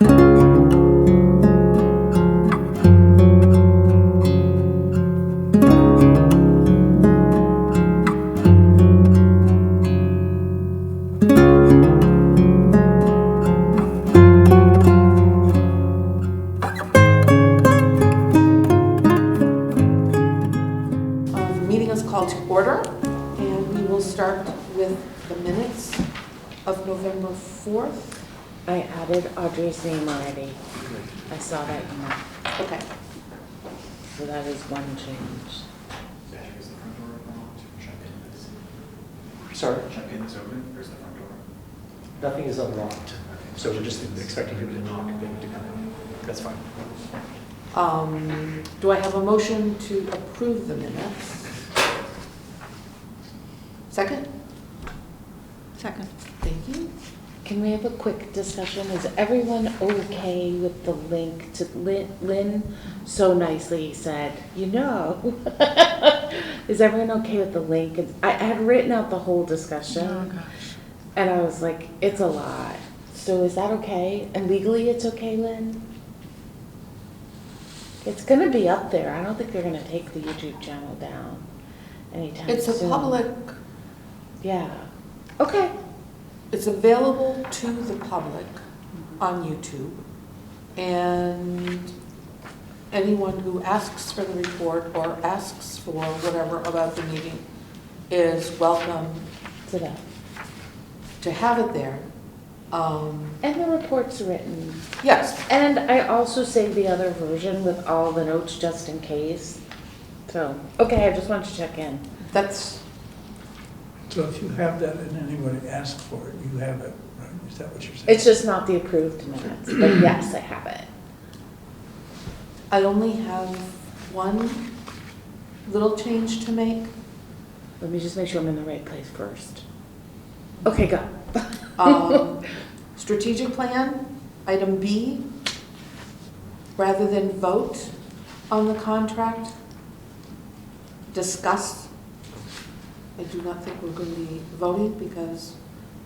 Meeting is called to order, and we will start with the minutes of November 4th. I added Audrey's name already. I saw that email. Okay. So that is one change. Is the front door open? Check-in is. Sorry? Check-in is open, or is the front door? Nothing is unlocked, so we're just expecting people to knock and then to come in. That's fine. Do I have a motion to approve the minutes? Second? Second. Thank you. Can we have a quick discussion? Is everyone okay with the link to Lynn so nicely said, is everyone okay with the link? I had written out the whole discussion. Oh, gosh. And I was like, it's a lot. So is that okay? And legally it's okay, Lynn? It's gonna be up there. I don't think they're gonna take the YouTube channel down anytime soon. It's a public, Yeah. Okay. it's available to the public on YouTube, and anyone who asks for the report or asks for whatever about the meeting is welcome So that. to have it there. And the report's written. Yes, And I also saved the other version with all the notes just in case. So, okay, I just wanted to check in. that's, So if you have that and anybody asks for it, you have it, right? Is that what you're saying? It's just not the approved minutes, but yes, I have it. I only have one little change to make. Let me just make sure I'm in the right place first. Okay, go. Strategic plan, item B, rather than vote on the contract, discuss. I do not think we're going to be voting because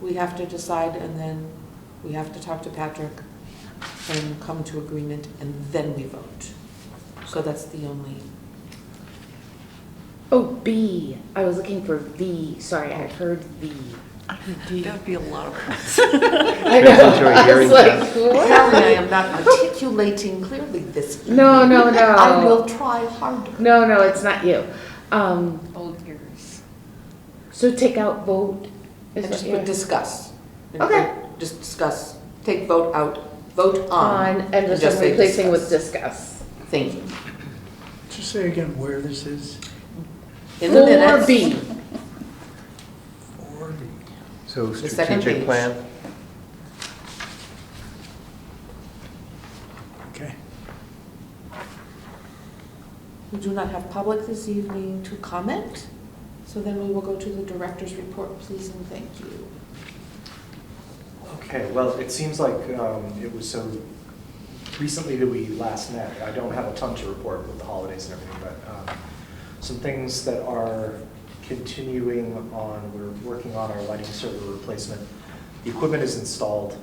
we have to decide, and then we have to talk to Patrick and come to agreement, and then we vote. So that's the only, Oh, B. I was looking for V. Sorry, I heard V. That'd be a lot of words. I know. into a I hearing was like, test. what? apparently I am not articulating clearly this evening. No, I will try harder. No, it's not you. Old ears. So take out vote. And Is just what put you're discuss. And Okay. just discuss, take vote out, vote on. on, and just say replacing with discuss. discuss. Thank you. Just say again where this is. In the minutes. 4B. 4B. So The second strategic page. plan, Okay. We do not have public this evening to comment, so then we will go to the director's report, please and thank you. Okay, well, it seems like it was so recently that we last met. I don't have a ton to report with the holidays and everything, but some things that are continuing on. We're working on our lighting server replacement. The equipment is installed,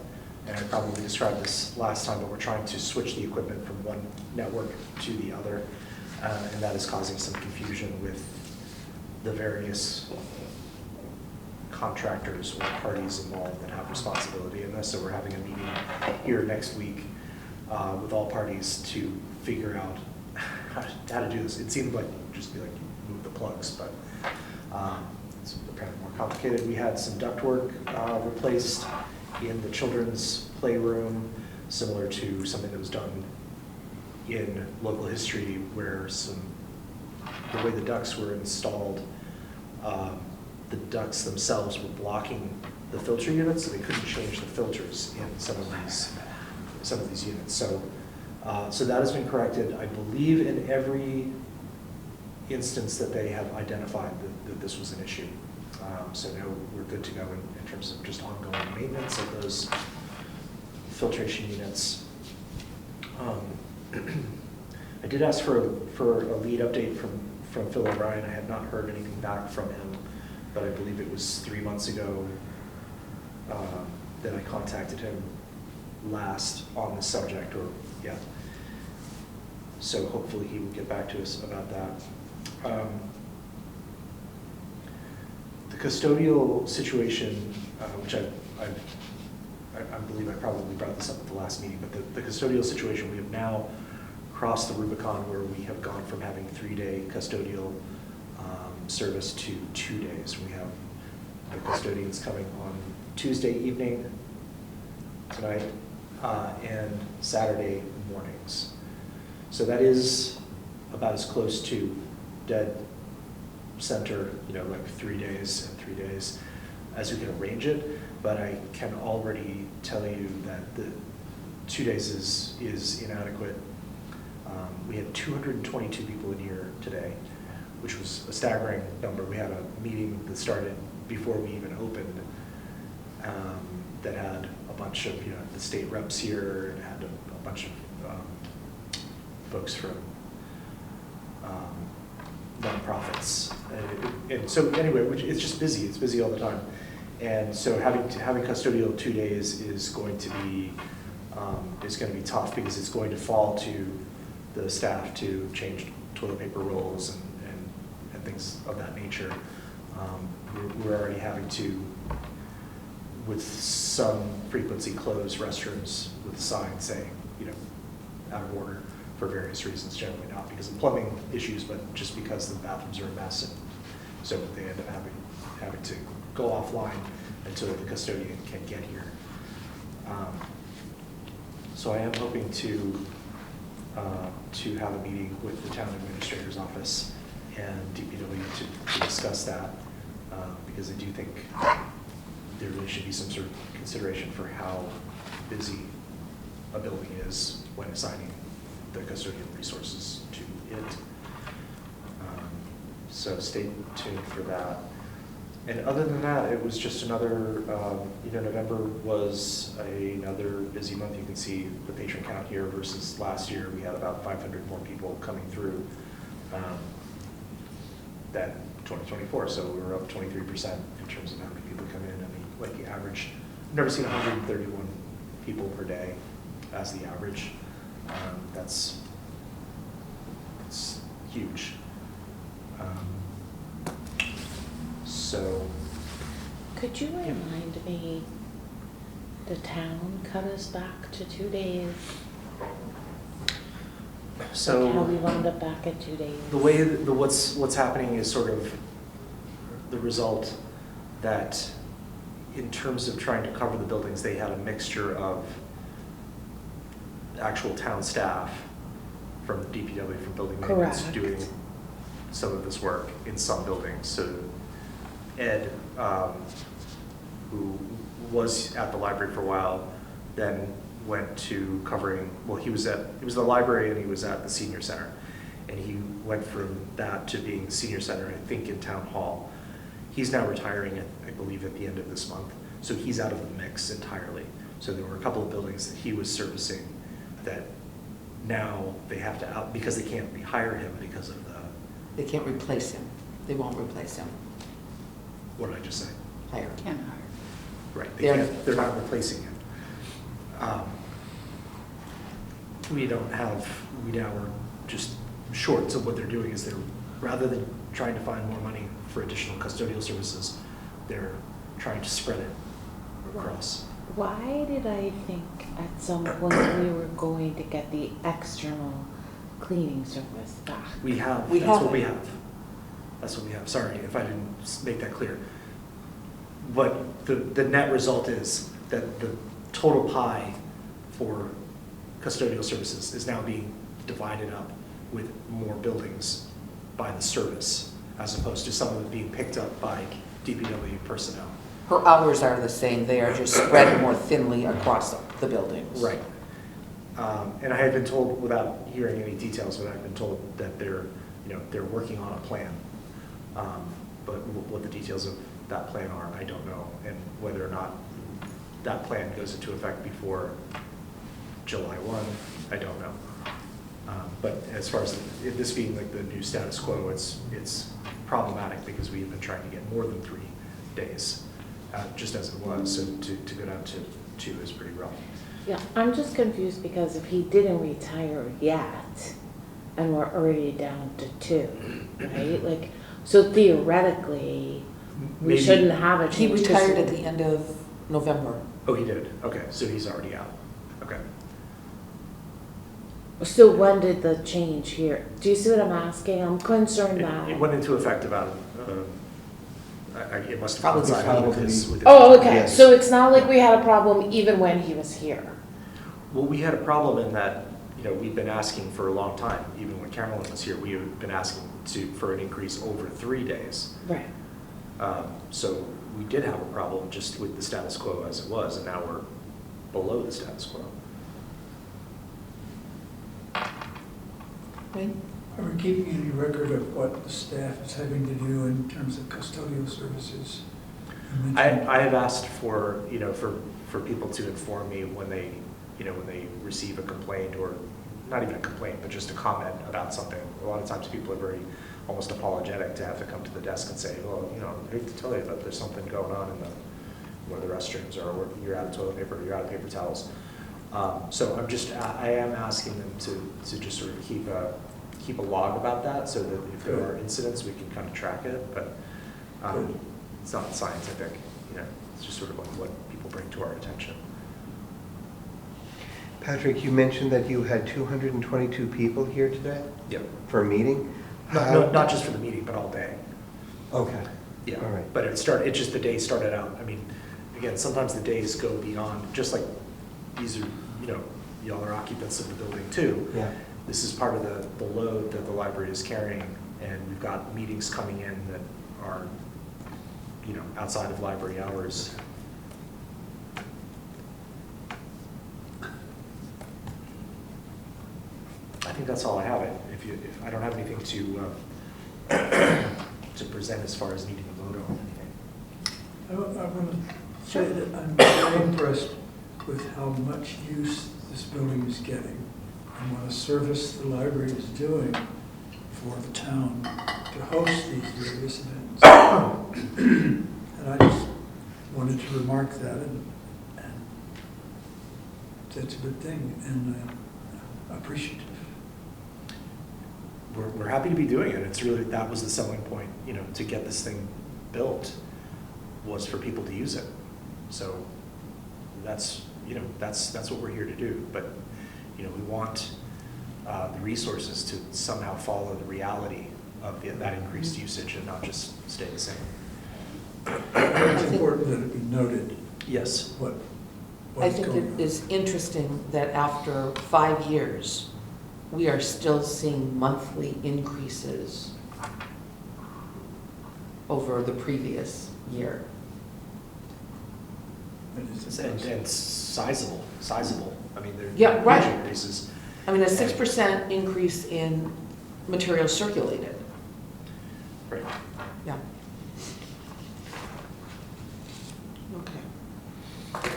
and I probably described this last time, but we're trying to switch the equipment from one network to the other, and that is causing some confusion with the various contractors or parties involved that have responsibility in this. So we're having a meeting here next week with all parties to figure out how to do this. It seemed like just be like move the plugs, but it's apparently more complicated. We had some ductwork replaced in the children's playroom, similar to something that was done in local history, where the way the ducts were installed, the ducts themselves were blocking the filter units, so they couldn't change the filters in some of these units. So that has been corrected. I believe in every instance that they have identified that this was an issue. So now we're good to go in terms of just ongoing maintenance of those filtration units. I did ask for a lead update from Phil O'Brien. I have not heard anything back from him, but I believe it was 3 months ago that I contacted him last on this subject, or, yeah. So hopefully he will get back to us about that. The custodial situation, which I believe I probably brought this up at the last meeting, but the custodial situation, we have now crossed the Rubicon where we have gone from having 3-day custodial service to 2 days. We have the custodians coming on Tuesday evening, tonight, and Saturday mornings. So that is about as close to dead center, like 3 days and 3 days as we can arrange it. But I can already tell you that the 2 days is inadequate. We had 222 people in here today, which was a staggering number. We had a meeting that started before we even opened that had a bunch of the state reps here, and had a bunch of folks from nonprofits. And so anyway, it's just busy. It's busy all the time. And so having custodial 2 days is going to be tough, because it's going to fall to the staff to change toilet paper rolls and things of that nature. We're already having to, with some frequency, close restrooms with signs saying, out of order, for various reasons, generally not because of plumbing issues, but just because the bathrooms are a mess, and so they end up having to go offline until the custodian can get here. So I am hoping to have a meeting with the town administrator's office and DPW to discuss that, because I do think there really should be some sort of consideration for how busy a building is when assigning the custodial resources to it. So stay tuned for that. And other than that, it was just another, November was another busy month. You can see the patron count here versus last year. We had about 500 more people coming through than 2024. So we were up 23% in terms of how many people come in. I mean, like the average, I've never seen 131 people per day as the average. That's huge. So, Could you remind me, the town cut us back to 2 days? so How we wound up back at 2 days? the way what's happening is sort of the result that, in terms of trying to cover the buildings, they had a mixture of actual town staff from the DPW, from building maintenance, Correct. doing some of this work in some buildings. So Ed, who was at the library for a while, then went to covering, well, he was the library and he was at the senior center. And he went from that to being the senior center, I think, in town hall. He's now retiring, I believe, at the end of this month. So he's out of the mix entirely. So there were a couple of buildings that he was servicing that now they have to out, because they can't rehire him because of the, They can't replace him. They won't replace him. what did I just say? Hire. Can hire. Right, They're- they're not replacing him. We now are just short, so what they're doing is rather than trying to find more money for additional custodial services, they're trying to spread it across. Why did I think at some point we were going to get the external cleaning service back? We have, We that's have what we it. have. That's what we have, sorry if I didn't make that clear. But the net result is that the total pie for custodial services is now being divided up with more buildings by the service, as opposed to some of it being picked up by DPW personnel. Her hours are the same, they are just spread more thinly across the buildings. Right. And I had been told, without hearing any details, but I've been told that they're working on a plan. But what the details of that plan are, I don't know, and whether or not that plan goes into effect before July 1, I don't know. But as far as this being like the new status quo, it's problematic because we have been trying to get more than 3 days, just as it was. So to go down to 2 is pretty rough. Yeah, I'm just confused because if he didn't retire yet, and we're already down to 2, right? Like, so theoretically, we Maybe- shouldn't have a He change. retired at the end of November. Oh, he did? Okay, so he's already out. Okay. So when did the change here? Do you see what I'm asking? I'm concerned It that. went into effect about, it must have Probably coincided with before. his. Oh, okay, Yes. so it's not like we had a problem even when he was here. Well, we had a problem in that, you know, we've been asking for a long time, even when Carolyn was here, we have been asking for an increase over 3 days. Right. So we did have a problem just with the status quo as it was, and now we're below the status quo. Right? Are we keeping any record of what the staff is having to do in terms of custodial services? You mentioned- I have asked for, you know, for people to inform me when they, you know, when they receive a complaint, or not even a complaint, but just a comment about something. A lot of times people are very almost apologetic to have to come to the desk and say, well, you know, I hate to tell you, but there's something going on in one of the restrooms, or you're out of toilet paper, or you're out of paper towels. So I am asking them to just sort of keep a log about that, so that if there are incidents, we can kind of track it, but Good. it's not scientific, you know, it's just sort of like what people bring to our attention. Patrick, you mentioned that you had 222 people here today Yep. for a meeting? Not just for the meeting, but all day. Okay. Yeah. All right. But it just the day started out, I mean, again, sometimes the days go beyond, just like these are, you know, y'all are occupants of the building too. Yeah. This is part of the load that the library is carrying, and we've got meetings coming in that are, you know, outside of library hours. I think that's all I have. If I don't have anything to present as far as needing a vote on anything. I want to say that I'm very impressed with how much use this building is getting and what a service the library is doing for the town to host these various events. And I just wanted to remark that, and that's a good thing, and I'm appreciative. We're happy to be doing it. It's really, that was the selling point, you know, to get this thing built, was for people to use it. So that's, you know, that's what we're here to do. But, you know, we want the resources to somehow follow the reality of that increased usage and not just stay the same. It's important that it be noted Yes. what I is think going it on. is interesting that after 5 years, we are still seeing monthly increases over the previous year. It is And impressive. sizable. I mean, they're Yeah, right. huge increases. I mean, a 6% increase in materials circulated. Right. Yeah. Okay.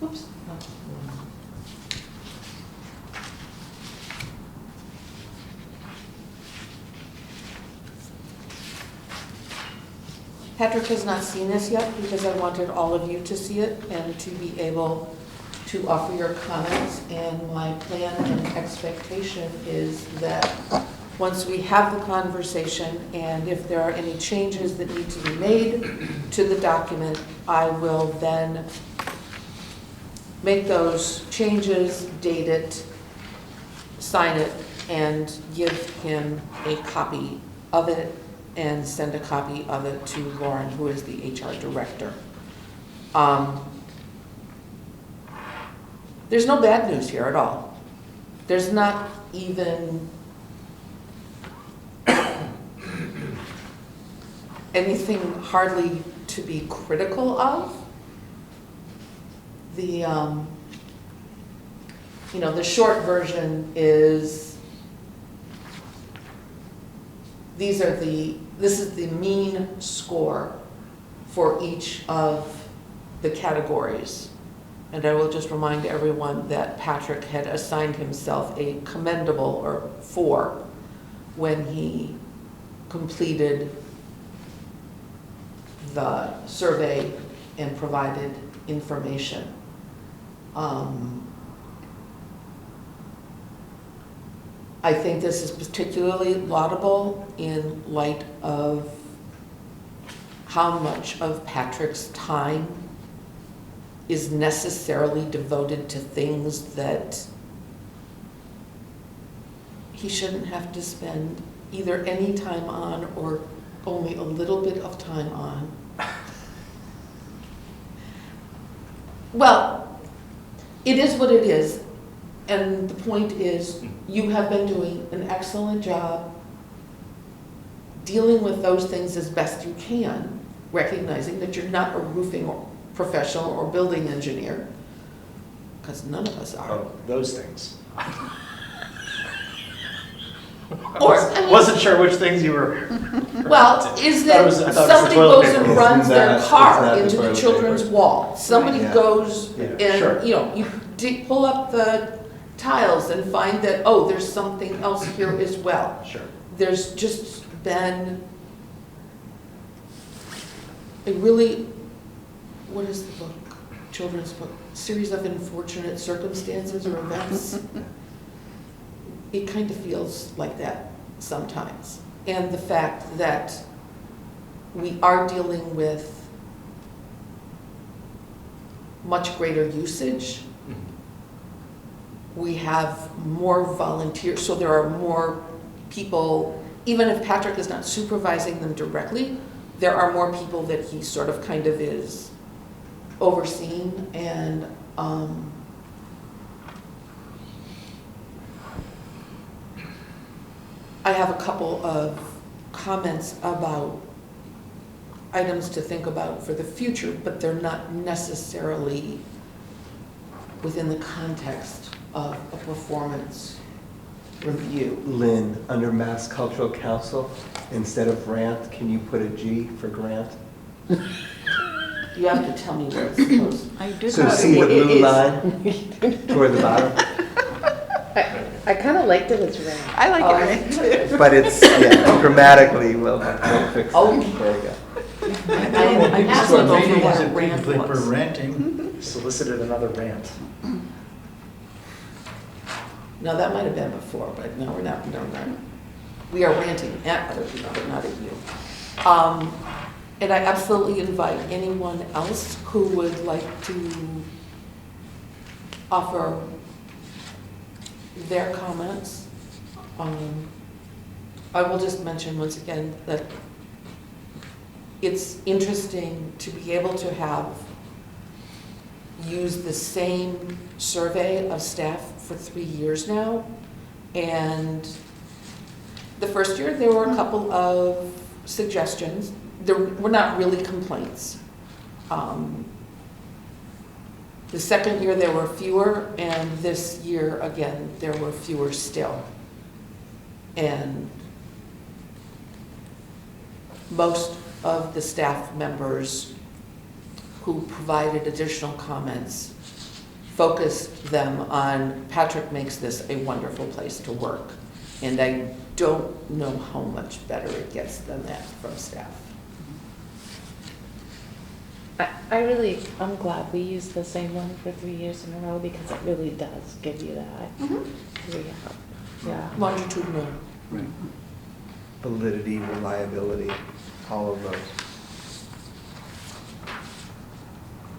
Oops. Patrick has not seen this yet because I wanted all of you to see it and to be able to offer your comments. And my plan and expectation is that once we have the conversation, and if there are any changes that need to be made to the document, I will then make those changes, date it, sign it, and give him a copy of it, and send a copy of it to Lauren, who is the HR director. There's no bad news here at all. There's not even anything hardly to be critical of. The, you know, the short version is this is the mean score for each of the categories. And I will just remind everyone that Patrick had assigned himself a commendable, or 4, when he completed the survey and provided information. I think this is particularly laudable in light of how much of Patrick's time is necessarily devoted to things that he shouldn't have to spend either any time on or only a little bit of time on. Well, it is what it is, and the point is, you have been doing an excellent job dealing with those things as best you can, recognizing that you're not a roofing professional or building engineer, because none of us are. Oh, those things. Wasn't sure which things you were. Well, is that I thought it was the somebody toilet goes and paper. runs their It's car not the into the toilet children's paper. wall. Somebody Yeah. goes Yeah, and, sure. you know, you pull up the tiles and find that, oh, there's something else here as well. Sure. There's just been a really, what is the book? Children's book, series of unfortunate circumstances or events. It kind of feels like that sometimes. And the fact that we are dealing with much greater usage. We have more volunteers, so there are more people, even if Patrick is not supervising them directly, there are more people that he sort of kind of is overseeing, and I have a couple of comments about items to think about for the future, but they're not necessarily within the context of a performance review. Lynn, under Mass Cultural Council, instead of rant, can you put a G for grant? You have to tell me where it's supposed. I did So not- see the it blue is. line toward the bottom? I kind of liked it as rant. I like Oh, it. But it's, yeah, grammatically, we'll fix it. Oh. There you go. I That's also what go for meetings what that rant people think was. we're ranting. Solicited another rant. No, that might have been before, but no, we're not, no, no. We are ranting at other people, but not at you. And I absolutely invite anyone else who would like to offer their comments. I will just mention once again that it's interesting to be able to have used the same survey of staff for 3 years now. And the first year, there were a couple of suggestions. There were not really complaints. The second year, there were fewer, and this year, again, there were fewer still. And most of the staff members who provided additional comments focused them on, Patrick makes this a wonderful place to work. And I don't know how much better it gets than that from staff. I'm glad we used the same one for 3 years in a row because it really does give you that. Yeah. Longitudinal. Validity, reliability, all of those.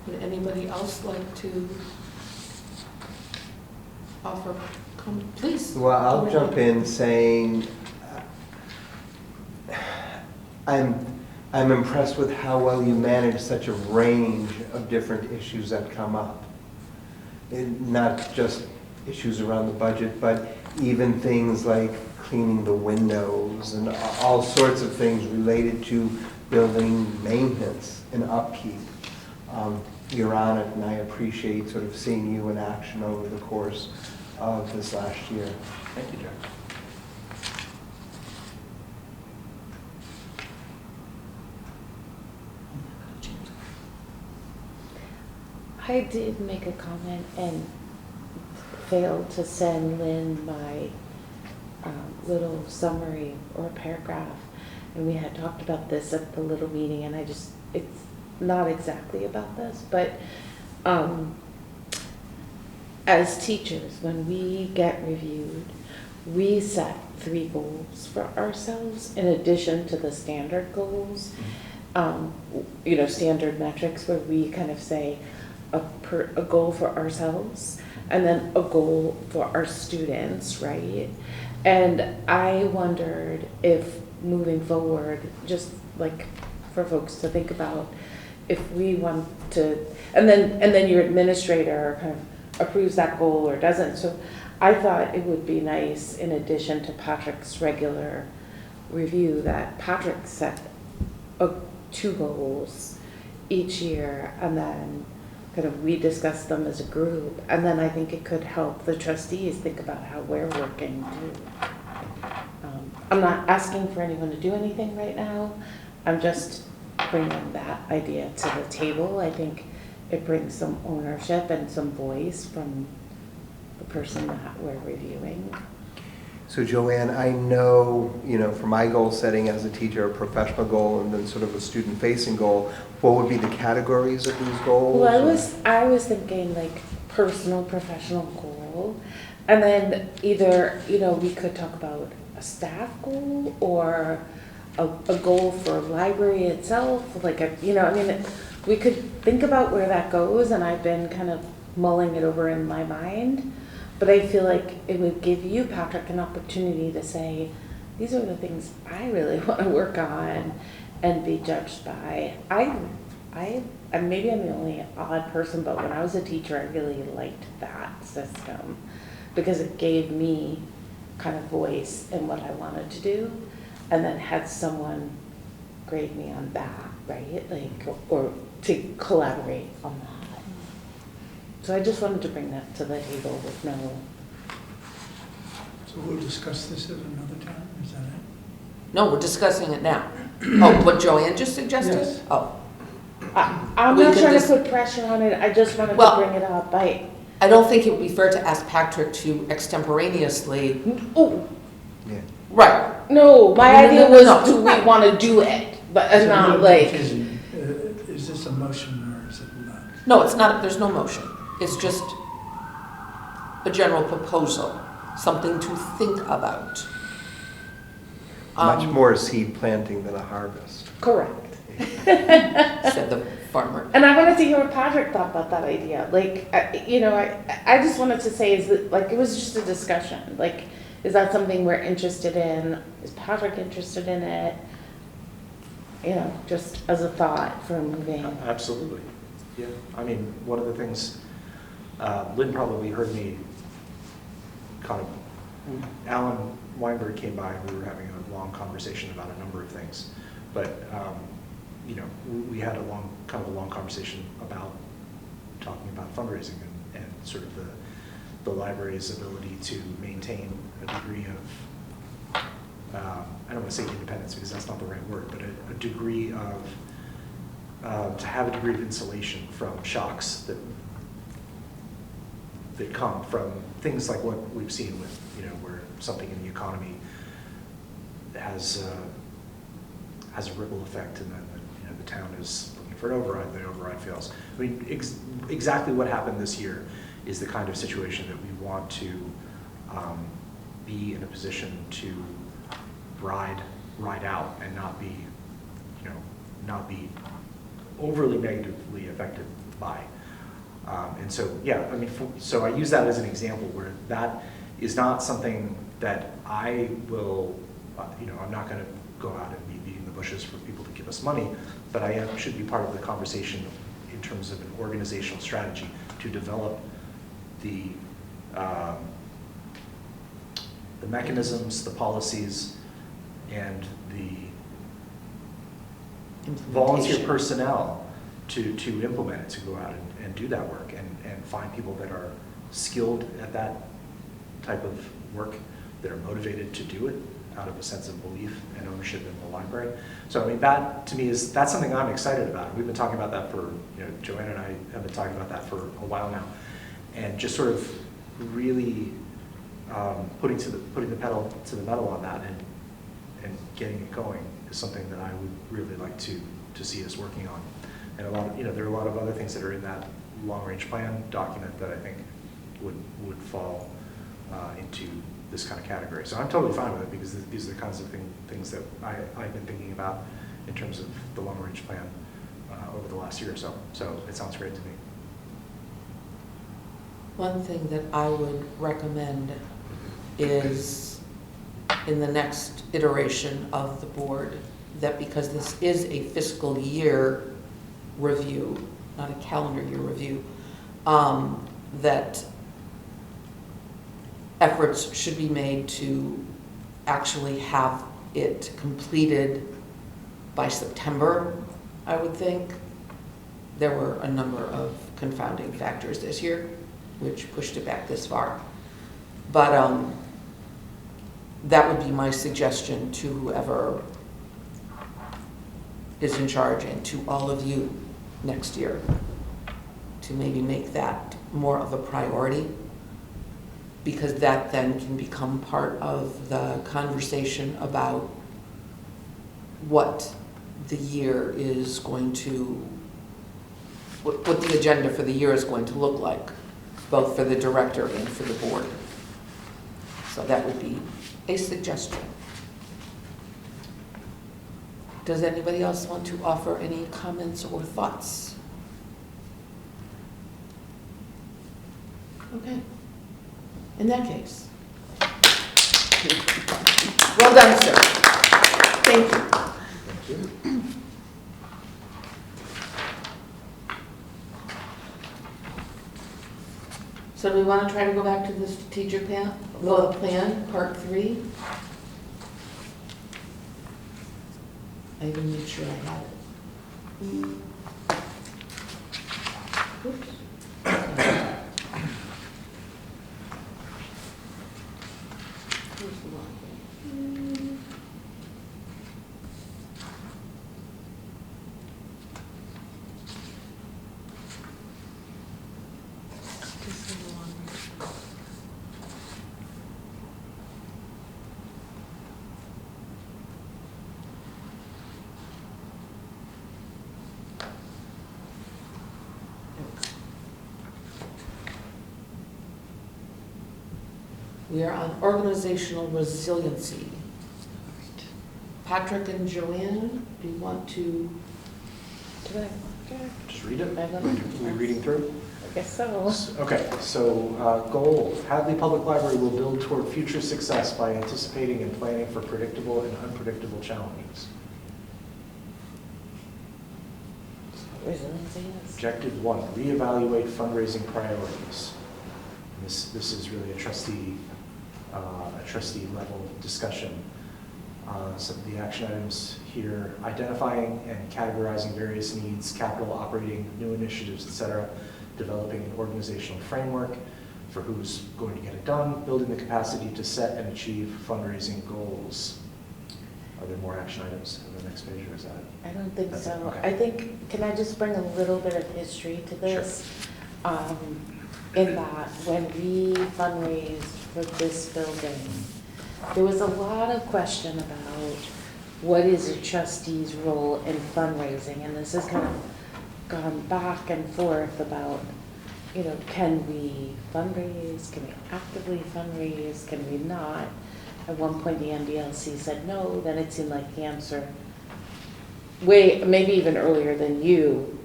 Would anybody else like to offer comment? Please. Well, I'll jump in saying, I'm impressed with how well you manage such a range of different issues that come up. Not just issues around the budget, but even things like cleaning the windows and all sorts of things related to building maintenance and upkeep. You're on it, and I appreciate sort of seeing you in action over the course of this last year. Thank you, Jack. I did make a comment and failed to send Lynn my little summary or paragraph. and we had talked about this at the little meeting, and it's not exactly about this, but as teachers, when we get reviewed, we set 3 goals for ourselves in addition to the standard goals. Standard metrics where we kind of say a goal for ourselves and then a goal for our students, right? And I wondered if moving forward, just like for folks to think about, if we want to, and then your administrator kind of approves that goal or doesn't. So I thought it would be nice, in addition to Patrick's regular review, that Patrick set 2 goals each year, and then kind of we discuss them as a group, and then I think it could help the trustees think about how we're working too. I'm not asking for anyone to do anything right now. I'm just bringing that idea to the table. I think it brings some ownership and some voice from the person that we're reviewing. So Joanne, I know, for my goal setting as a teacher, a professional goal and then sort of a student-facing goal, what would be the categories of these goals? Well, I was thinking like personal, professional goal, and then either, we could talk about a staff goal or a goal for library itself, like we could think about where that goes, and I've been kind of mulling it over in my mind. But I feel like it would give you, Patrick, an opportunity to say, these are the things I really want to work on and be judged by. Maybe I'm the only odd person, but when I was a teacher, I really liked that system because it gave me kind of voice in what I wanted to do, and then had someone grade me on that, right? Or to collaborate on that. So I just wanted to bring that to the table with no. So we'll discuss this at another time, is that it? No, we're discussing it now. Oh, what Joanne just suggested? Yes. Oh, I'm We not can trying just- to put pressure on it, I just wanted Well- to bring it up. I don't think it would be fair to ask Patrick to extemporaneously, Oh, Yeah. right, no, my No, no, idea no, was, no. do we want to do it? But So not I'm like, confusing. Is this a motion or is it not? no, it's not, there's no motion. It's just a general proposal, something to think about. Much more seed planting than a harvest. correct. Said the farmer. And I wanted to hear what Patrick thought about that idea. I just wanted to say it was just a discussion. Is that something we're interested in? Is Patrick interested in it? Just as a thought for moving. Absolutely. Yeah. I mean, one of the things, Lynn probably heard me kind of, Alan Weinberg came by and we were having a long conversation about a number of things. But, we had a long conversation about talking about fundraising and sort of the library's ability to maintain a degree of, I don't want to say independence because that's not the right word, but a degree of, to have a degree of insulation from shocks that come from things like what we've seen with, where something in the economy has a ripple effect and then the town is looking for an override, the override fails. I mean, exactly what happened this year is the kind of situation that we want to be in a position to ride out and not be overly negatively affected by. And so, yeah, I mean, so I use that as an example where that is not something that I will, I'm not going to go out and be beating the bushes for people to give us money, but I should be part of the conversation in terms of an organizational strategy to develop the mechanisms, the policies, and the volunteer personnel to implement it, to go out and do that work and find people that are skilled at that type of work, that are motivated to do it out of a sense of belief and ownership in the library. So I mean, that to me that's something I'm excited about. We've been talking about that for, Joanna and I have been talking about that for a while now, and just sort of really putting the pedal to the metal on that and getting it going is something that I would really like to see us working on. And a lot of, there are a lot of other things that are in that long-range plan document that I think would fall into this kind of category. So I'm totally fine with it, because these are the kinds of things that I've been thinking about in terms of the long-range plan over the last year or so. So it sounds great to me. One thing that I would recommend is, in the next iteration of the board, that because this is a fiscal year review, not a calendar year review, that efforts should be made to actually have it completed by September, I would think. There were a number of confounding factors this year, which pushed it back this far. But that would be my suggestion to whoever is in charge and to all of you next year, to maybe make that more of a priority, because that then can become part of the conversation about what the year is going to, what the agenda for the year is going to look like, both for the director and for the board. So that would be a suggestion. Does anybody else want to offer any comments or thoughts? Okay. In that case, well done, sir. Thank you. Thank you. So do we want to try to go back to the strategic plan, part 3? I even made sure I had it. Oops. Where's the login? This is the one. We are on organizational resiliency. Patrick and Joanne, do you want to? Just read it. I don't Are know. we reading through? I guess so. Okay, so goal, Hadley Public Library will build toward future success by anticipating and planning for predictable and unpredictable challenges. Resiliency is. Objective 1, reevaluate fundraising priorities. And this is really a trustee level discussion. Some of the action items here: identifying and categorizing various needs, capital, operating, new initiatives, etc., developing an organizational framework for who's going to get it done, building the capacity to set and achieve fundraising goals. Are there more action items on the next page, or is that? I don't think That's so. it, okay. I think, can I just bring a little bit of history to this? In that, when we fundraised for this building, there was a lot of question about what is a trustee's role in fundraising, and this has kind of gone back and forth about, can we fundraise, can we actively fundraise, can we not? At one point, the NDLC said no, then it seemed like the answer, maybe even earlier than you,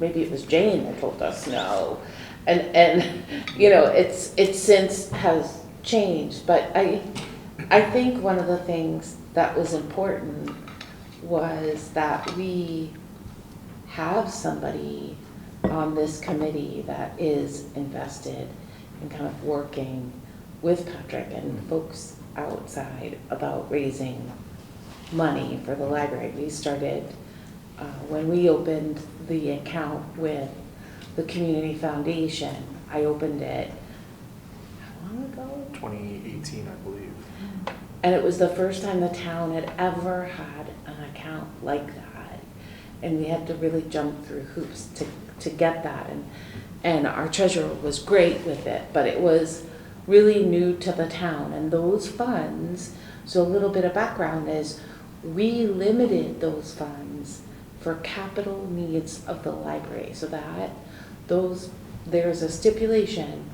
maybe it was Jane that told us no. And it's since has changed, but I think one of the things that was important was that we have somebody on this committee that is invested in kind of working with Patrick and folks outside about raising money for the library. We started when we opened the account with the Community Foundation. I opened it how long ago? 2018, I believe. And it was the first time the town had ever had an account like that. And we had to really jump through hoops to get that. And our treasurer was great with it, but it was really new to the town. And those funds, so a little bit of background is, we limited those funds for capital needs of the library, so that there's a stipulation.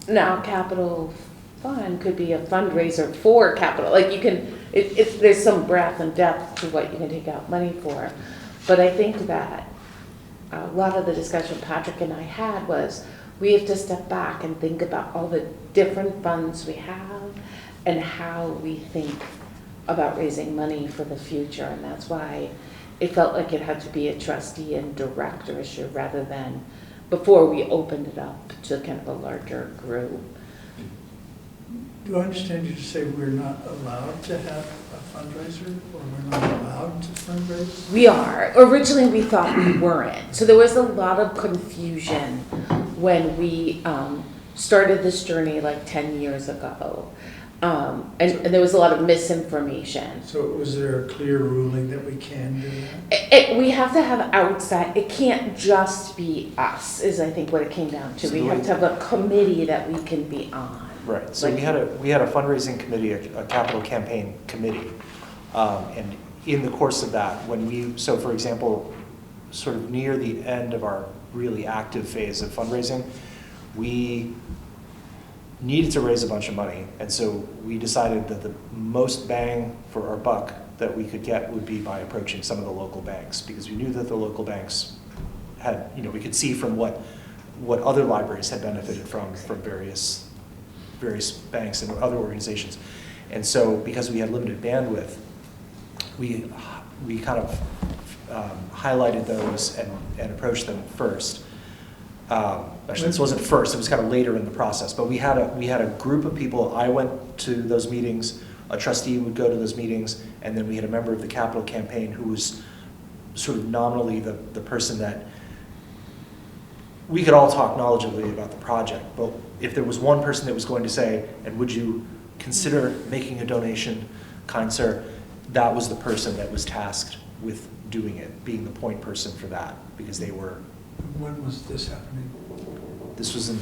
Now, capital fund could be a fundraiser for capital, like you can, there's some breadth and depth to what you can take out money for. But I think that a lot of the discussion Patrick and I had was, we have to step back and think about all the different funds we have and how we think about raising money for the future. And that's why it felt like it had to be a trustee and director issue rather than before we opened it up to kind of a larger group. Do I understand you to say we're not allowed to have a fundraiser, or we're not allowed to fundraise? We are. Originally, we thought we weren't. So there was a lot of confusion when we started this journey like 10 years ago. And there was a lot of misinformation. So was there a clear ruling that we can do that? We have to have outside, it can't just be us, is I think what it came down to. We have to have a committee that we can be on. Right, so Like- we had a fundraising committee, a capital campaign committee. And in the course of that, so for example, sort of near the end of our really active phase of fundraising, we needed to raise a bunch of money. And so we decided that the most bang for our buck that we could get would be by approaching some of the local banks, because we knew that the local banks had, we could see from what other libraries had benefited from various banks and other organizations. And so because we had limited bandwidth, we kind of highlighted those and approached them first. Actually, this wasn't first, it was kind of later in the process, but we had a group of people. I went to those meetings, a trustee would go to those meetings, and then we had a member of the capital campaign who was sort of nominally the person that we could all talk knowledgeably about the project, but if there was one person that was going to say, and would you consider making a donation, kind sir, that was the person that was tasked with doing it, being the point person for that, because they were. When was this happening? This was in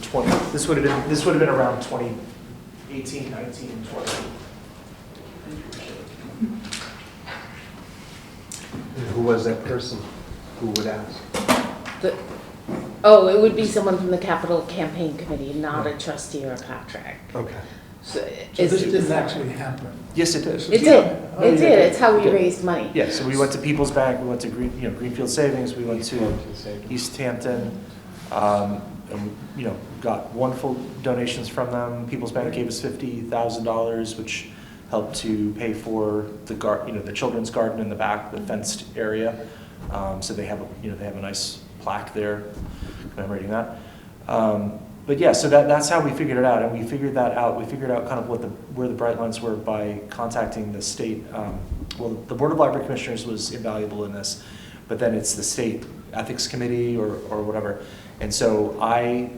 this would have been around 2018, 19, 20. And who was that person who would ask? It would be someone from the capital campaign committee, not a trustee or a Patrick. Okay. So this didn't actually happen? Yes, it did. It did. Oh, It you did. It's how we did. raised money. Yeah, so we went to People's Bank, we went to Greenfield Savings, we went to East Hampton, and got wonderful donations from them. People's Bank gave us $50,000, which helped to pay for the children's garden in the back, the fenced area. So they have a nice plaque there commemorating that. But yeah, so that's how we figured it out, and we figured that out. We figured out kind of where the bright lines were by contacting the state. The Board of Library Commissioners was invaluable in this, but then it's the state ethics committee or whatever. And so I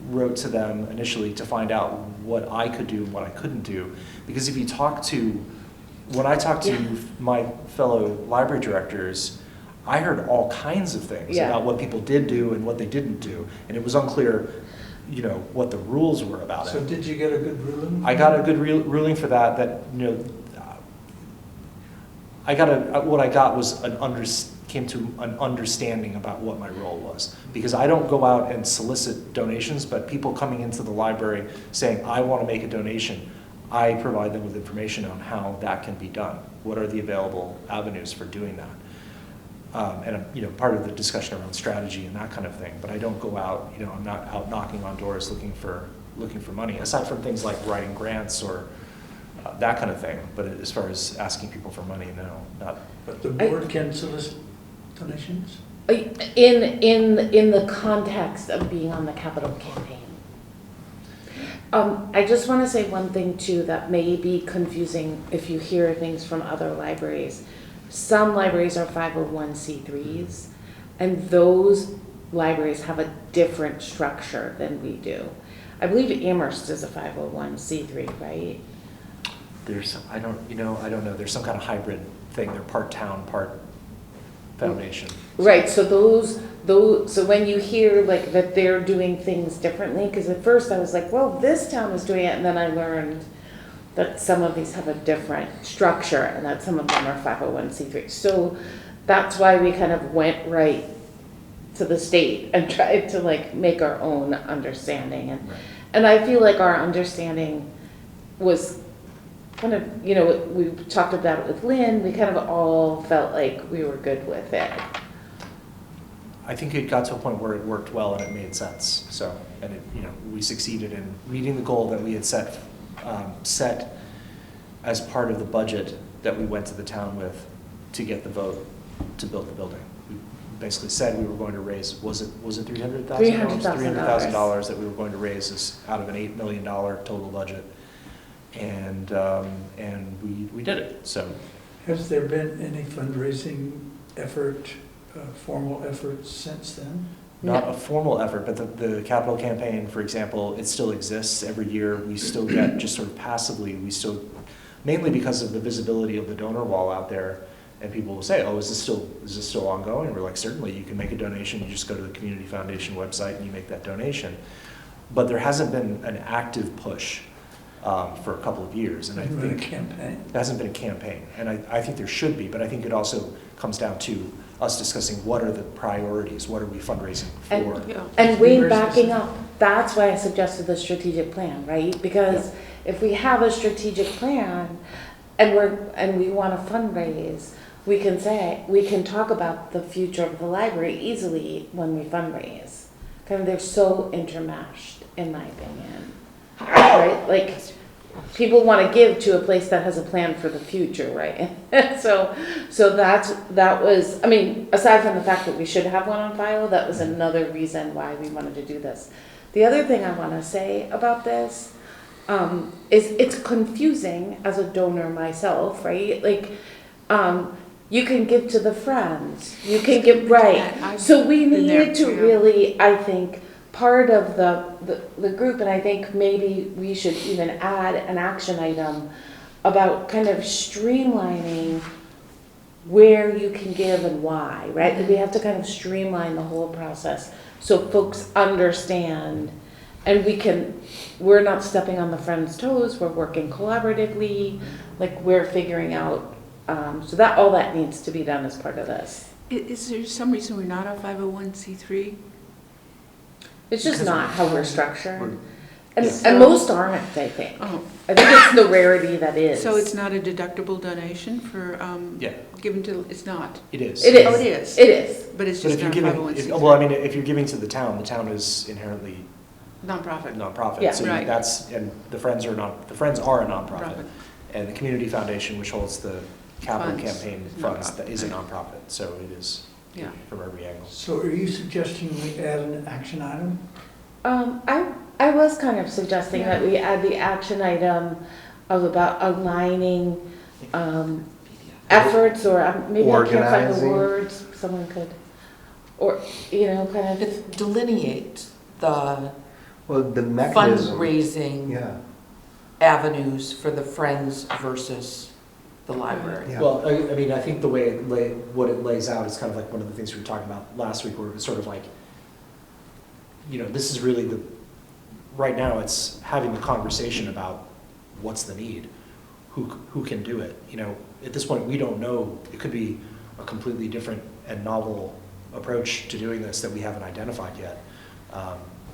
wrote to them initially to find out what I could do and what I couldn't do, because when I talked to my fellow library directors, I heard all kinds of things about what people did do and what they didn't do, and it was unclear, what the rules were about it. So did you get a good ruling? I got a good ruling for that. What I got was came to an understanding about what my role was, because I don't go out and solicit donations, but people coming into the library saying, I want to make a donation, I provide them with information on how that can be done. What are the available avenues for doing that? And part of the discussion around strategy and that kind of thing. But I don't go out, I'm not out knocking on doors looking for money, aside from things like writing grants or that kind of thing. But as far as asking people for money, no, not. But the board can solicit donations? In the context of being on the capital campaign. I just want to say one thing too that may be confusing if you hear things from other libraries. Some libraries are 501c3s, and those libraries have a different structure than we do. I believe Amherst is a 501c3, right? I don't know. There's some kind of hybrid thing. They're part town, part foundation. Right. So so when you hear like that they're doing things differently, because at first I was like, well, this town is doing it, and then I learned that some of these have a different structure and that some of them are 501c3. So that's why we kind of went right to the state and tried to like make our own understanding. And I feel like our understanding was kind of, you know, we talked about it with Lynn, we kind of all felt like we were good with it. I think it got to a point where it worked well and it made sense. So, and it, you know, we succeeded in meeting the goal that we had set as part of the budget that we went to the town with to get the vote to build the building. We basically said we were going to raise, was it $300,000? $300,000 that we were going to raise is out of an $8 million total budget. And we did it, so. Has there been any fundraising effort, formal effort since then? Not a formal effort, but the capital campaign, for example, it still exists every year. We still get, just sort of passively, we still, mainly because of the visibility of the donor wall out there, and people will say, oh, is this still ongoing? We're like, certainly, you can make a donation, you just go to the Community Foundation website and you make that donation. But there hasn't been an active push for a couple of years. And I think been a campaign. It hasn't been a campaign, and I think there should be, but I think it also comes down to us discussing what are the priorities, what are we fundraising for? And Wayne, backing up, that's why I suggested the strategic plan, right? Because if we have a strategic plan and we want to fundraise, we can talk about the future of the library easily when we fundraise. Kind of, they're so intermeshed, in my opinion, right? Like, people want to give to a place that has a plan for the future, right? so that was, I mean, aside from the fact that we should have one on file, that was another reason why we wanted to do this. The other thing I want to say about this is it's confusing as a donor myself, right? Like, you can give to the friends, you can give, right? So we needed to really, I think, part of the group, and I think maybe we should even add an action item about kind of streamlining where you can give and why, right? We have to kind of streamline the whole process so folks understand, and we're not stepping on the friends' toes, we're working collaboratively, like we're figuring out, so that all that needs to be done as part of this. Is there some reason we're not a 501c3? It's just Because not how we're structured. Yeah. And most aren't, I think. Oh, I think it's the rarity that is. so it's not a deductible donation for, Yeah, given to, it's not, it is. It is. Oh, it is. It is. but it's But just if you're not giving, 501c3? well, I mean, if you're giving to the town is inherently Nonprofit. nonprofit. Yeah. So Right. and the Friends are a nonprofit. Profit. And the Community Foundation, which holds the capital Funds, campaign is funds, nonprofit, that is a right. nonprofit, so it is Yeah. from every angle. So are you suggesting we add an action item? I was kind of suggesting that we add the action item of about aligning efforts, or maybe I can't find the Organizing. words, someone could, or, you know, kind of. It's delineate the Well, the mechanism. fundraising Yeah, avenues for the Friends versus the library. yeah. Well, I mean, I think the way what it lays out is kind of like one of the things we were talking about last week, where it was sort of like, you know, this is really right now it's having the conversation about what's the need, who can do it. You know, at this point, we don't know, it could be a completely different and novel approach to doing this that we haven't identified yet,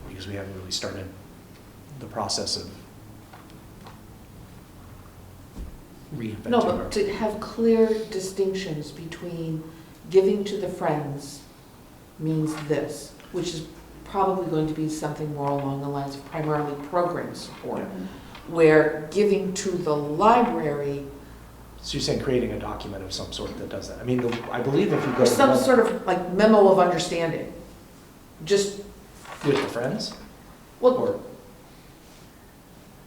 because we haven't really started the process of reinventing. No, our- but to have clear distinctions between giving to the Friends means this, which is probably going to be something more along the lines of primarily program support, where giving to the library, So you're saying creating a document of some sort that does that? I mean, I believe if you go or to the some web- sort of like memo of understanding, just, with the Friends well,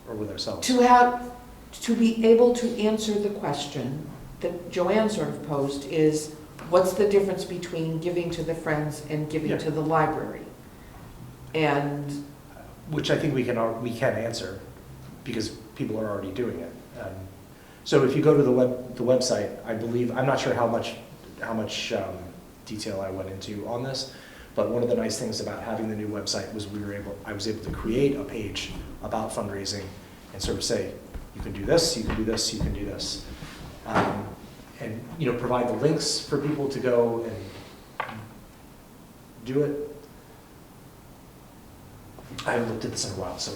or with ourselves? to be able to answer the question that Joanne sort of posed is, what's the difference between giving to the Friends and giving Yeah. to the library? And Which I think we can answer because people are already doing it. So if you go to the website, I believe, I'm not sure how much detail I went into on this, but one of the nice things about having the new website was I was able to create a page about fundraising and sort of say, you can do this, you can do this, you can do this. And, provide the links for people to go and do it. I haven't looked at this in a while, so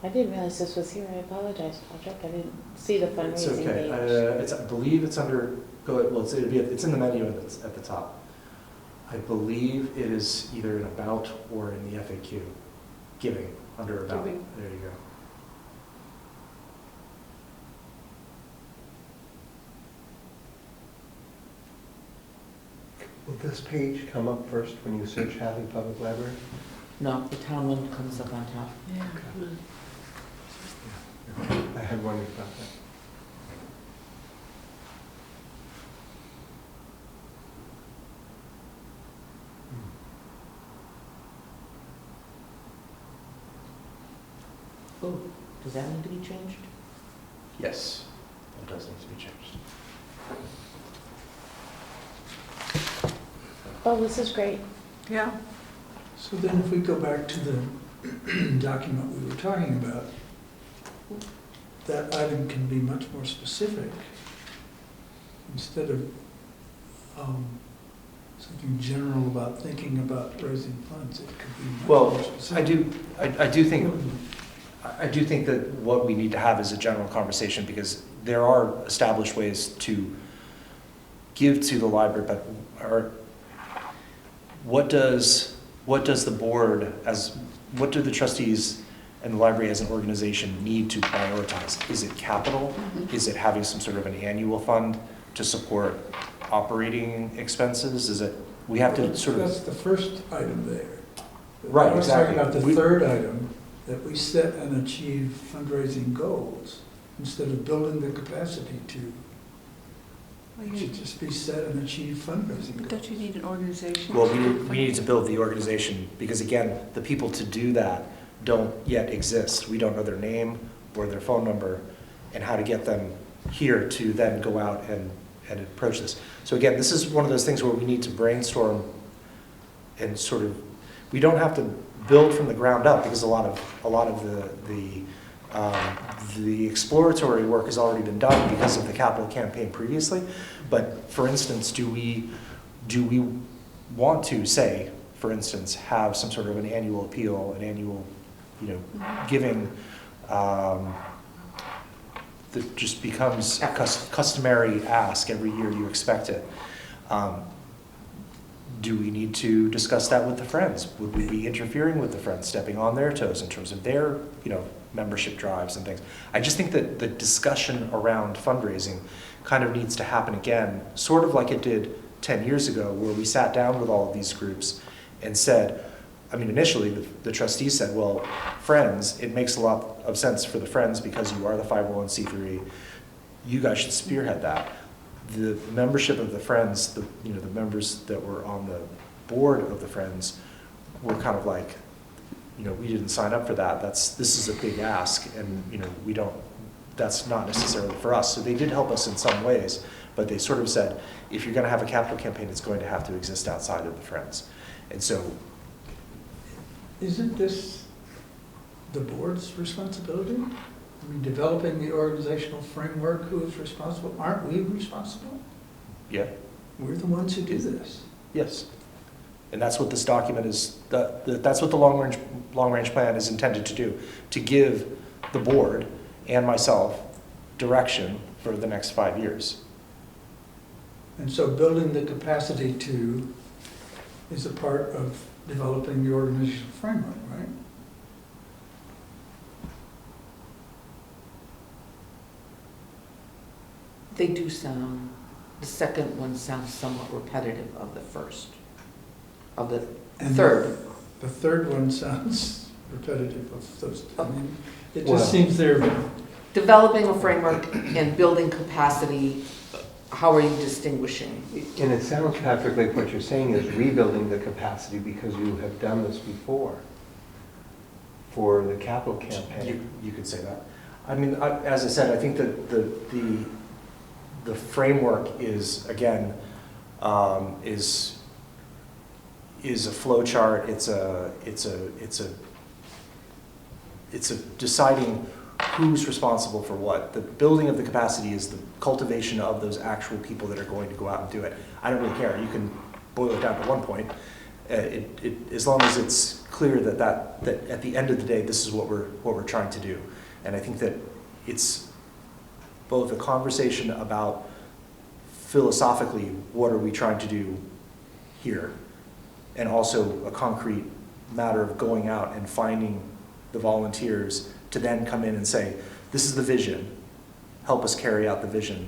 I didn't realize this was here. I apologize, Patrick. I didn't see the it's fundraising okay. page. I believe it's under, it's in the menu at the top. I believe it is either in About or in the FAQ. Giving, under About. Giving. There you go. Will this page come up first when you search Hadley Public Library? No, the town one comes up on top. Yeah. I had wondered about that. Oh, does that need to be changed? Yes, it does need to be changed. Oh, this is great. Yeah. So then if we go back to the document we were talking about, that item can be much more specific. Instead of something general about thinking about raising funds, it could be much more Well, specific. I do think that what we need to have is a general conversation, because there are established ways to give to the library, but what does the board, what do the trustees and the library as an organization need to prioritize? Is it capital? Mhm. Is it having some sort of an annual fund to support operating expenses? Is it, we have to sort That's of, the first item there. Right, I was talking exactly. about the We- third item, that we set and achieve fundraising goals instead of building the capacity to. It should just be set and achieve fundraising But goals. don't you need an organization? well, we need to build the organization, because again, the people to do that don't yet exist. We don't know their name or their phone number and how to get them here to then go out and approach this. So again, this is one of those things where we need to brainstorm and sort of, we don't have to build from the ground up, because a lot of the exploratory work has already been done because of the capital campaign previously. But for instance, do we want to say, for instance, have some sort of an annual appeal, an annual, giving, that just becomes a customary ask every year, you expect it. Do we need to discuss that with the Friends? Would we be interfering with the Friends, stepping on their toes in terms of their, membership drives and things? I just think that the discussion around fundraising kind of needs to happen again, sort of like it did 10 years ago, where we sat down with all of these groups and said, initially the trustees said, well, Friends, it makes a lot of sense for the Friends because you are the 501c3. You guys should spearhead that. The membership of the Friends, the members that were on the board of the Friends were kind of like, we didn't sign up for that. This is a big ask, and that's not necessarily for us. So they did help us in some ways, but they sort of said, if you're going to have a capital campaign, it's going to have to exist outside of the Friends. And so, Isn't this the board's responsibility? Developing the organizational framework, who is responsible? Aren't we responsible? yeah, We're the ones who do this. yes. And that's what this document is, that's what the long-range plan is intended to do, to give the board and myself direction for the next 5 years. And so building the capacity to is a part of developing the organizational framework, right? They do sound, the second one sounds somewhat repetitive of the first, of the And third. The third one sounds repetitive of those. It Well- just seems they're, Developing a framework and building capacity, how are you distinguishing? And it sounds, Patrick, like what you're saying is rebuilding the capacity because you have done this before for the capital campaign. You could say that. As I said, I think that the framework is, again, is a flow chart. It's a deciding who's responsible for what. The building of the capacity is the cultivation of those actual people that are going to go out and do it. I don't really care. You can boil it down to one point. As long as it's clear that at the end of the day, this is what we're trying to do. And I think that it's both a conversation about philosophically, what are we trying to do here? And also a concrete matter of going out and finding the volunteers to then come in and say, this is the vision, help us carry out the vision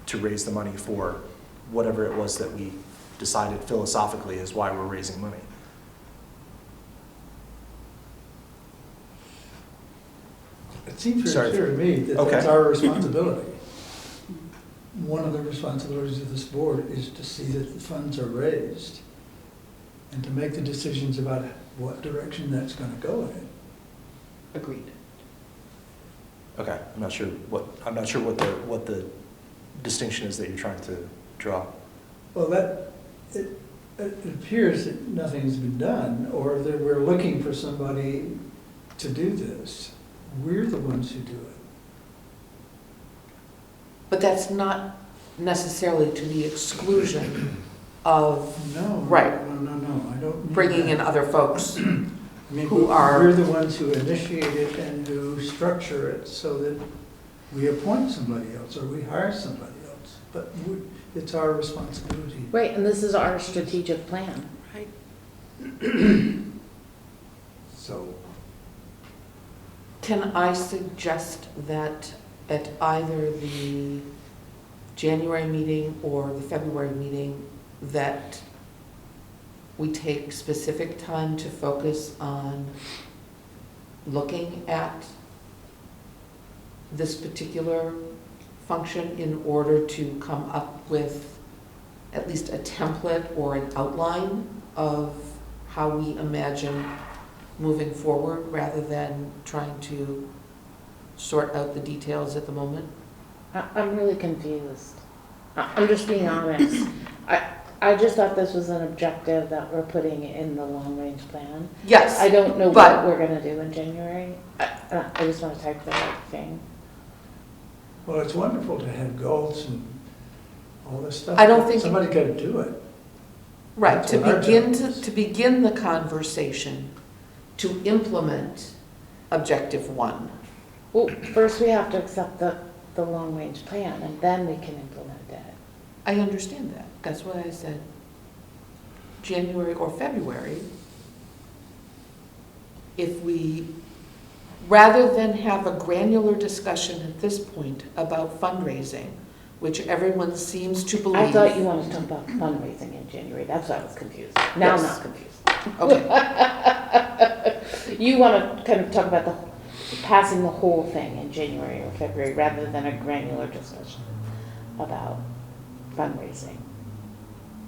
to raise the money for whatever it was that we decided philosophically is why we're raising money. It seems Sorry. very clear to me that Okay. that's our responsibility. One of the responsibilities of this board is to see that the funds are raised and to make the decisions about what direction that's gonna go in. Agreed. Okay, I'm not sure what the distinction is that you're trying to draw. Well, it appears that nothing has been done, or that we're looking for somebody to do this. We're the ones who do it. But that's not necessarily to the exclusion of No. Right. No, I don't mean bringing in that. other folks. I mean, who are- we're the ones who initiate it and who structure it so that we appoint somebody else or we hire somebody else. But it's our responsibility. Right, and this is our strategic plan. Right. So, Can I suggest that at either the January meeting or the February meeting, that we take specific time to focus on looking at this particular function in order to come up with at least a template or an outline of how we imagine moving forward, rather than trying to sort out the details at the moment? I'm really confused. I'm just being honest. I just thought this was an objective that we're putting in the long-range plan. Yes. I don't know but- what we're gonna do in January. I just wanna type the right thing. Well, it's wonderful to have goals and all this stuff. I don't think- Somebody's got to do it. Right, That's to what our begin job is. to begin the conversation, to implement objective one. Well, first we have to accept the long-range plan, and then we can implement it. I understand that. That's why I said January or February. If we, rather than have a granular discussion at this point about fundraising, which everyone seems to believe. I thought you wanted to talk about fundraising in January, that's why I was confused. Now I'm Yes. not confused. Okay, You want to kind of talk about passing the whole thing in January or February, rather than a granular discussion about fundraising.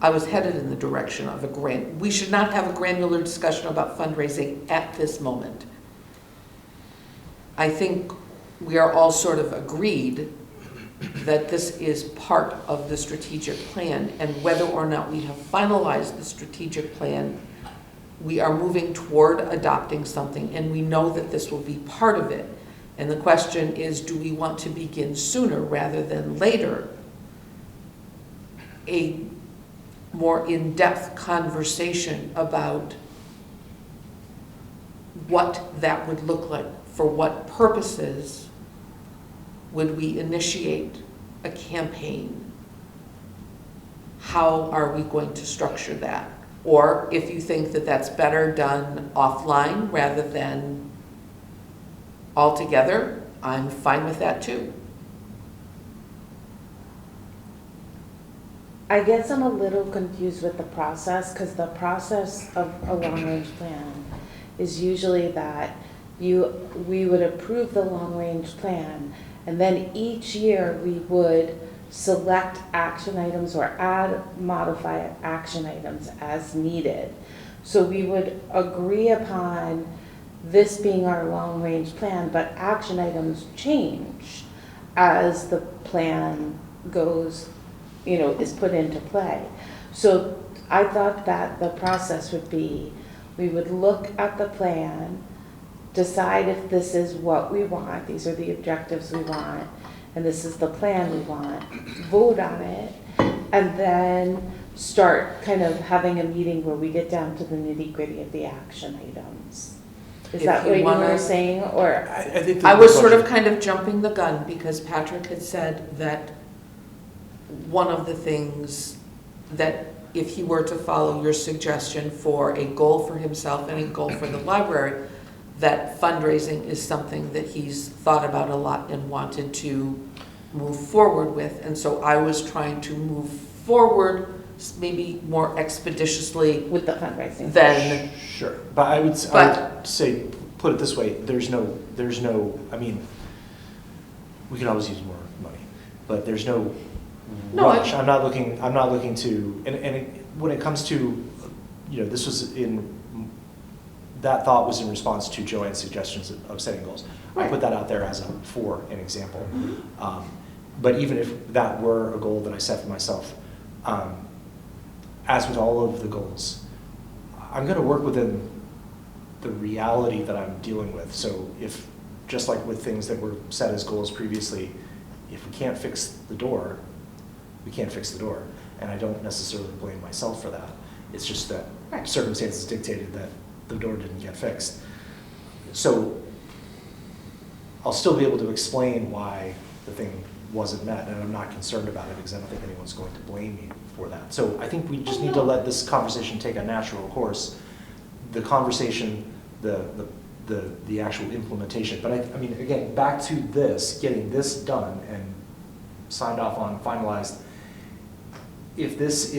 I was headed in the direction of we should not have a granular discussion about fundraising at this moment. I think we are all sort of agreed that this is part of the strategic plan, and whether or not we have finalized the strategic plan, we are moving toward adopting something, and we know that this will be part of it. And the question is, do we want to begin sooner rather than later a more in-depth conversation about what that would look like? For what purposes would we initiate a campaign? How are we going to structure that? Or if you think that that's better done offline rather than altogether, I'm fine with that too. I guess I'm a little confused with the process, because the process of a long-range plan is usually that we would approve the long-range plan, and then each year we would select action items or modify action items as needed. So we would agree upon this being our long-range plan, but action items change as the plan goes, is put into play. So I thought that the process would be, we would look at the plan decide if this is what we want, these are the objectives we want, and this is the plan we want, vote on it, and then start kind of having a meeting where we get down to the nitty-gritty of the action items. Is If that you what you wanna- were saying, or? I think I was sort of kind of jumping the gun because Patrick had said that one of the things that if he were to follow your suggestion for a goal for himself and a goal for the library, that fundraising is something that he's thought about a lot and wanted to move forward with. And so I was trying to move forward maybe more expeditiously With the fundraising. than, Sure, but I would say, put it this way, there's no, I mean, we can always use more money, but there's no No, I- rush. I'm not looking to, when it comes to, this was that thought was in response to Joanne's suggestions of setting goals. I put that out there for an example. But even if that were a goal that I set for myself, as with all of the goals, I'm going to work within the reality that I'm dealing with. So if, just like with things that were set as goals previously, if we can't fix the door, we can't fix the door. And I don't necessarily blame myself for that. It's just that Right. circumstances dictated that the door didn't get fixed. So I'll still be able to explain why the thing wasn't met, and I'm not concerned about it because I don't think anyone's going to blame me for that. So I think we just need to let this conversation take a natural course. The conversation, the actual implementation. But I mean, again, back to this, getting this done and signed off on, finalized. If this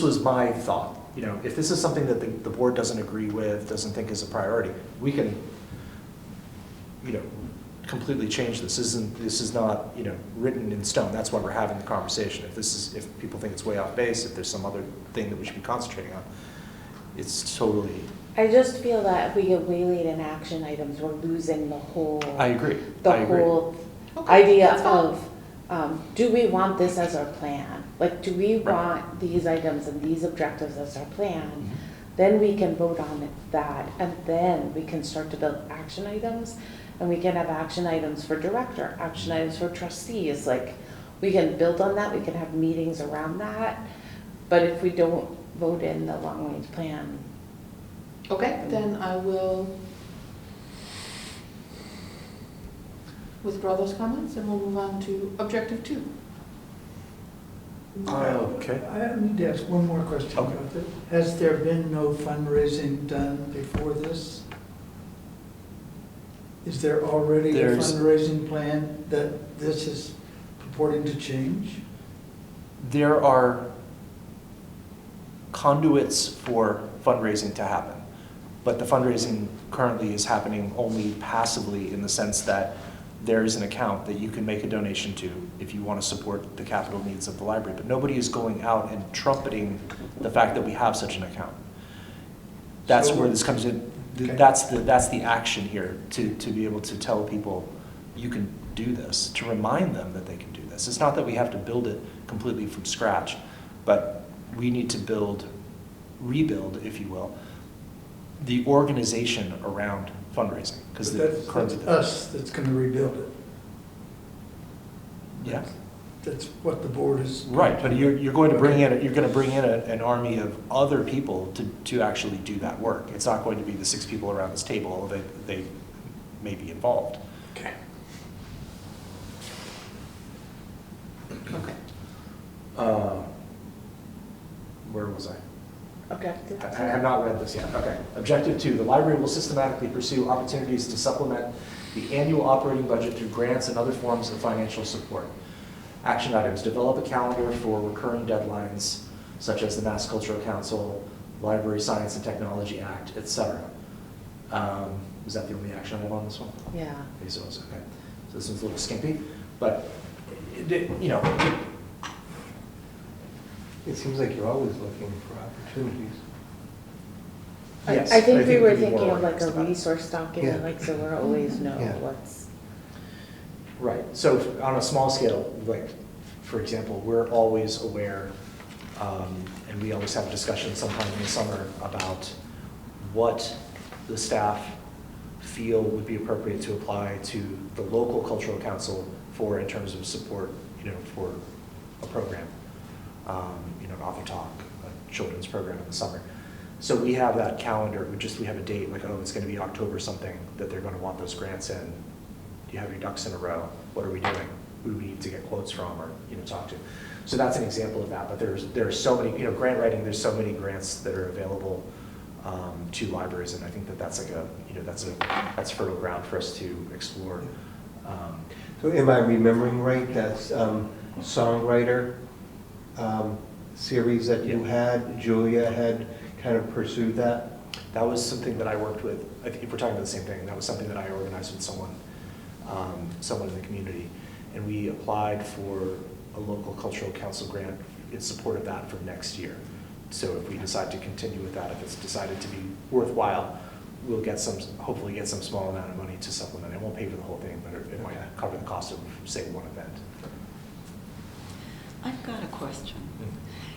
was my thought. If this is something that the board doesn't agree with, doesn't think is a priority, we can, completely change this. This is not, written in stone. That's why we're having the conversation. If people think it's way off base, if there's some other thing that we should be concentrating on, it's totally. I just feel that if we get waylaid in action items, we're losing the whole. I agree. The I agree. whole Okay, idea that's fine. of, do we want this as our plan? Like, do we want these items and these objectives as our plan? Mhm. Then we can vote on that, and then we can start to build action items. And we can have action items for director, action items for trustees, like, we can build on that, we can have meetings around that. But if we don't vote in the long-range plan, okay, then I will withdraw those comments and we'll move on to objective 2. Okay. I need to ask one more question Okay. about that. Has there been no fundraising done before this? Is there already a There's- fundraising plan that this is purporting to change? There are conduits for fundraising to happen, but the fundraising currently is happening only passively in the sense that there is an account that you can make a donation to if you want to support the capital needs of the library, but nobody is going out and trumpeting the fact that we have such an account. That's So- where this comes in. Okay. That's the action here, to be able to tell people, you can do this, to remind them that they can do this. It's not that we have to build it completely from scratch, but we need to rebuild, if you will, the organization around fundraising. Because But that's us that's going to rebuild it. Yeah, That's what the board is. right, but you're going to bring in, an army of other people to actually do that work. It's not going to be the 6 people around this table, although they may be involved. Okay. Okay. Where was I? objective. I have not read this yet. Okay. Objective 2, the library will systematically pursue opportunities to supplement the annual operating budget through grants and other forms of financial support. Action items, develop a calendar for recurring deadlines, such as the Mass Cultural Council, Library Science and Technology Act, etc. Was that the only action item on this one? Yeah. Okay, so it's okay. So this one's a little skimpy, but, It seems like you're always looking for opportunities. Yes, I think we were we'd be thinking more of like a organized about it. resource document, Yeah. like, so we're always know Yeah. what's. Right, so on a small scale, like, for example, we're always aware, and we always have a discussion sometime in the summer about what the staff feel would be appropriate to apply to the local cultural council for in terms of support, for a program, an author talk, a children's program in the summer. So we have that calendar, we have a date, like, oh, it's gonna be October something, that they're gonna want those grants in. Do you have your ducks in a row? What are we doing? Who do we need to get quotes from or, talk to? So that's an example of that, but there are so many, grant writing, there's so many grants that are available to libraries, and I think that's like that's fertile ground for us to explore. So am I remembering right, that's songwriter series that you had, Julia had kind of pursued that? That was something that I worked with, if we're talking about the same thing, that was something that I organized with someone in the community. And we applied for a local cultural council grant in support of that for next year. So if we decide to continue with that, if it's decided to be worthwhile, we'll hopefully get some small amount of money to supplement. It won't pay for the whole thing, but it might cover the cost of, say, one event. I've got a question.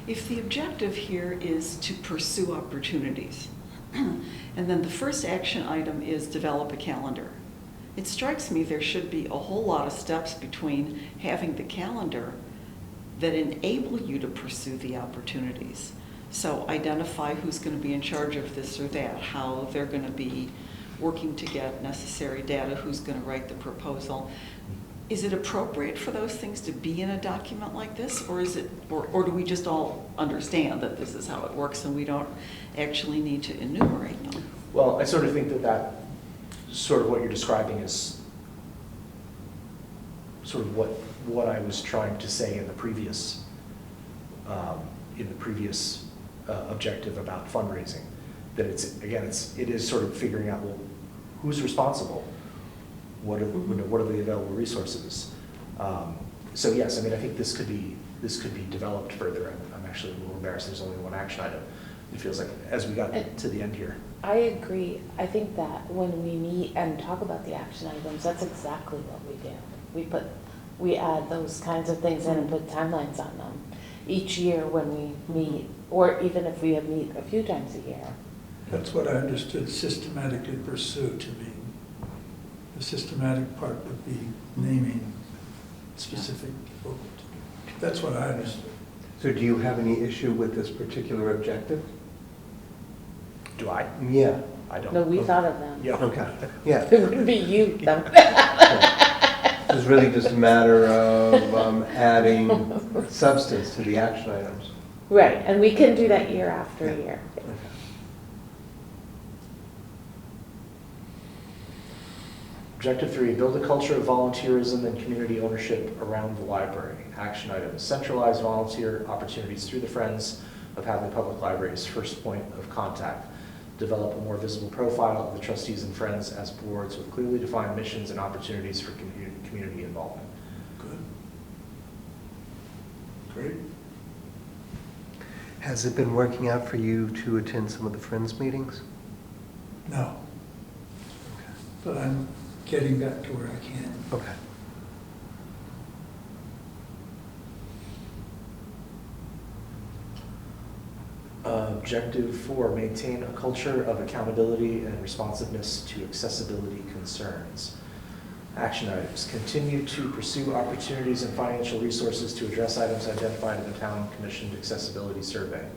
If the objective here is to pursue opportunities, and then the first action item is develop a calendar, it strikes me there should be a whole lot of steps between having the calendar that enable you to pursue the opportunities. So identify who's going to be in charge of this or that, how they're going to be working to get necessary data, who's going to write the proposal. Is it appropriate for those things to be in a document like this, or is it, or do we just all understand that this is how it works and we don't actually need to enumerate them? Well, I sort of think that sort of what you're describing is sort of what I was trying to say in the previous objective about fundraising. That it is sort of figuring out, well, who's responsible? What are the available resources? So yes, I mean, I think this could be developed further. I'm actually a little embarrassed there's only one action item. It feels like as we got to the end here. I agree. I think that when we meet and talk about the action items, that's exactly what we do. We add those kinds of things in and put timelines on them each year when we meet, or even if we meet a few times a year. That's what I understood systematically pursue to be. The systematic part would be naming specific people. That's what I understood. So do you have any issue with this particular objective? Do I? Yeah. I don't. No, we thought of them. Yeah. Okay, yeah. It wouldn't be you, them. It's really just a matter of adding substance to the action items. Right, and we can do that year after Yeah. year. Okay. Objective 3, build a culture of volunteerism and community ownership around the library. Action items, centralize volunteer opportunities through the Friends of Hadley Public Library's first point of contact. Develop a more visible profile of the trustees and friends as boards with clearly defined missions and opportunities for community involvement. Good. Great. Has it been working out for you to attend some of the Friends meetings? No. But I'm getting back to where I can. Okay. Objective 4, maintain a culture of accountability and responsiveness to accessibility concerns. Action items, continue to pursue opportunities and financial resources to address items identified in the town commissioned accessibility survey.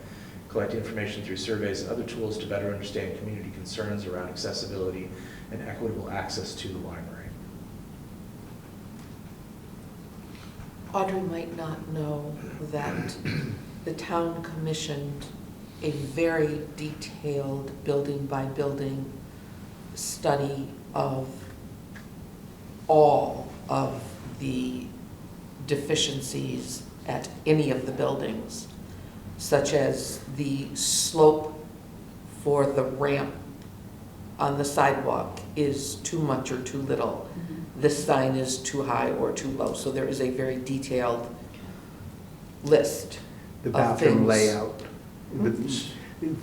Collect information through surveys and other tools to better understand community concerns around accessibility and equitable access to the library. Audrey might not know that the town commissioned a very detailed building by building study of all of the deficiencies at any of the buildings, such as the slope for the ramp on the sidewalk is too much or too little. This sign is too high or too low. So there is a very detailed list The of bathroom things. layout, the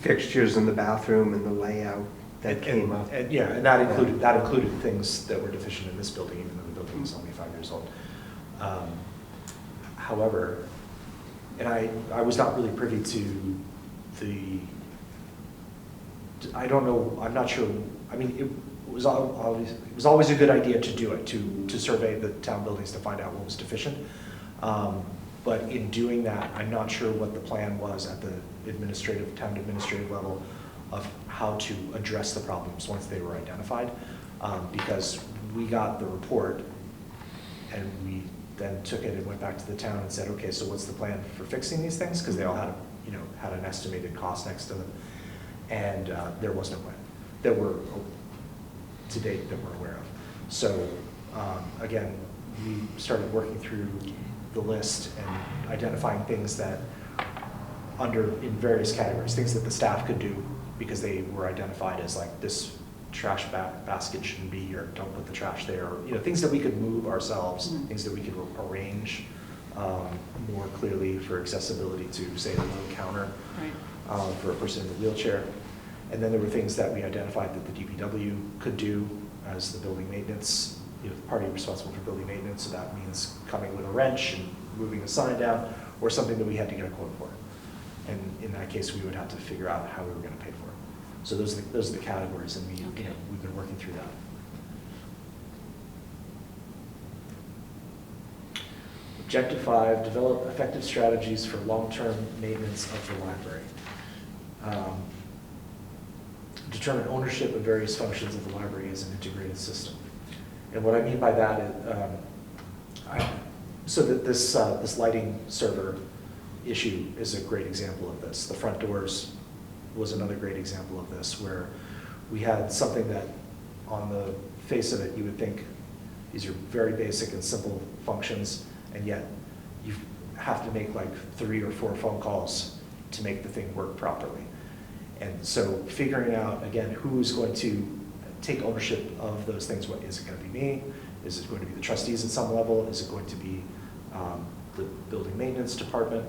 fixtures in the bathroom and the layout that came up. And yeah, and that included things that were deficient in this building, even though the building was only 5 years old. However, and I was not really privy to I don't know, I'm not sure, I mean, it was always a good idea to do it, to survey the town buildings to find out what was deficient. But in doing that, I'm not sure what the plan was at the town administrative level of how to address the problems once they were identified. Because we got the report and we then took it and went back to the town and said, okay, so what's the plan for fixing these things? Because they all had, had an estimated cost next to them. And there was no plan that we're, to date, that we're aware of. So again, we started working through the list and identifying things that in various categories, things that the staff could do because they were identified as like this trash basket shouldn't be here, don't put the trash there, or, things that we could move ourselves, things that we could arrange more clearly for accessibility to, say, the low counter for a person in a wheelchair. And then there were things that we identified that the DPW could do as the building maintenance, the party responsible for building maintenance, so that means coming with a wrench and moving a sign down, or something that we had to get a quote for. And in that case, we would have to figure out how we were going to pay for it. So those are the categories, and we've been working through that. Objective 5, develop effective strategies for long-term maintenance of the library. Determine ownership of various functions of the library as an integrated system. And what I mean by that is, so that this lighting server issue is a great example of this. The front doors was another great example of this, where we had something that on the face of it, you would think these are very basic and simple functions, and yet you have to make like 3 or 4 phone calls to make the thing work properly. And so figuring out, again, who's going to take ownership of those things. What is it going to be me? Is it going to be the trustees at some level? Is it going to be the building maintenance department?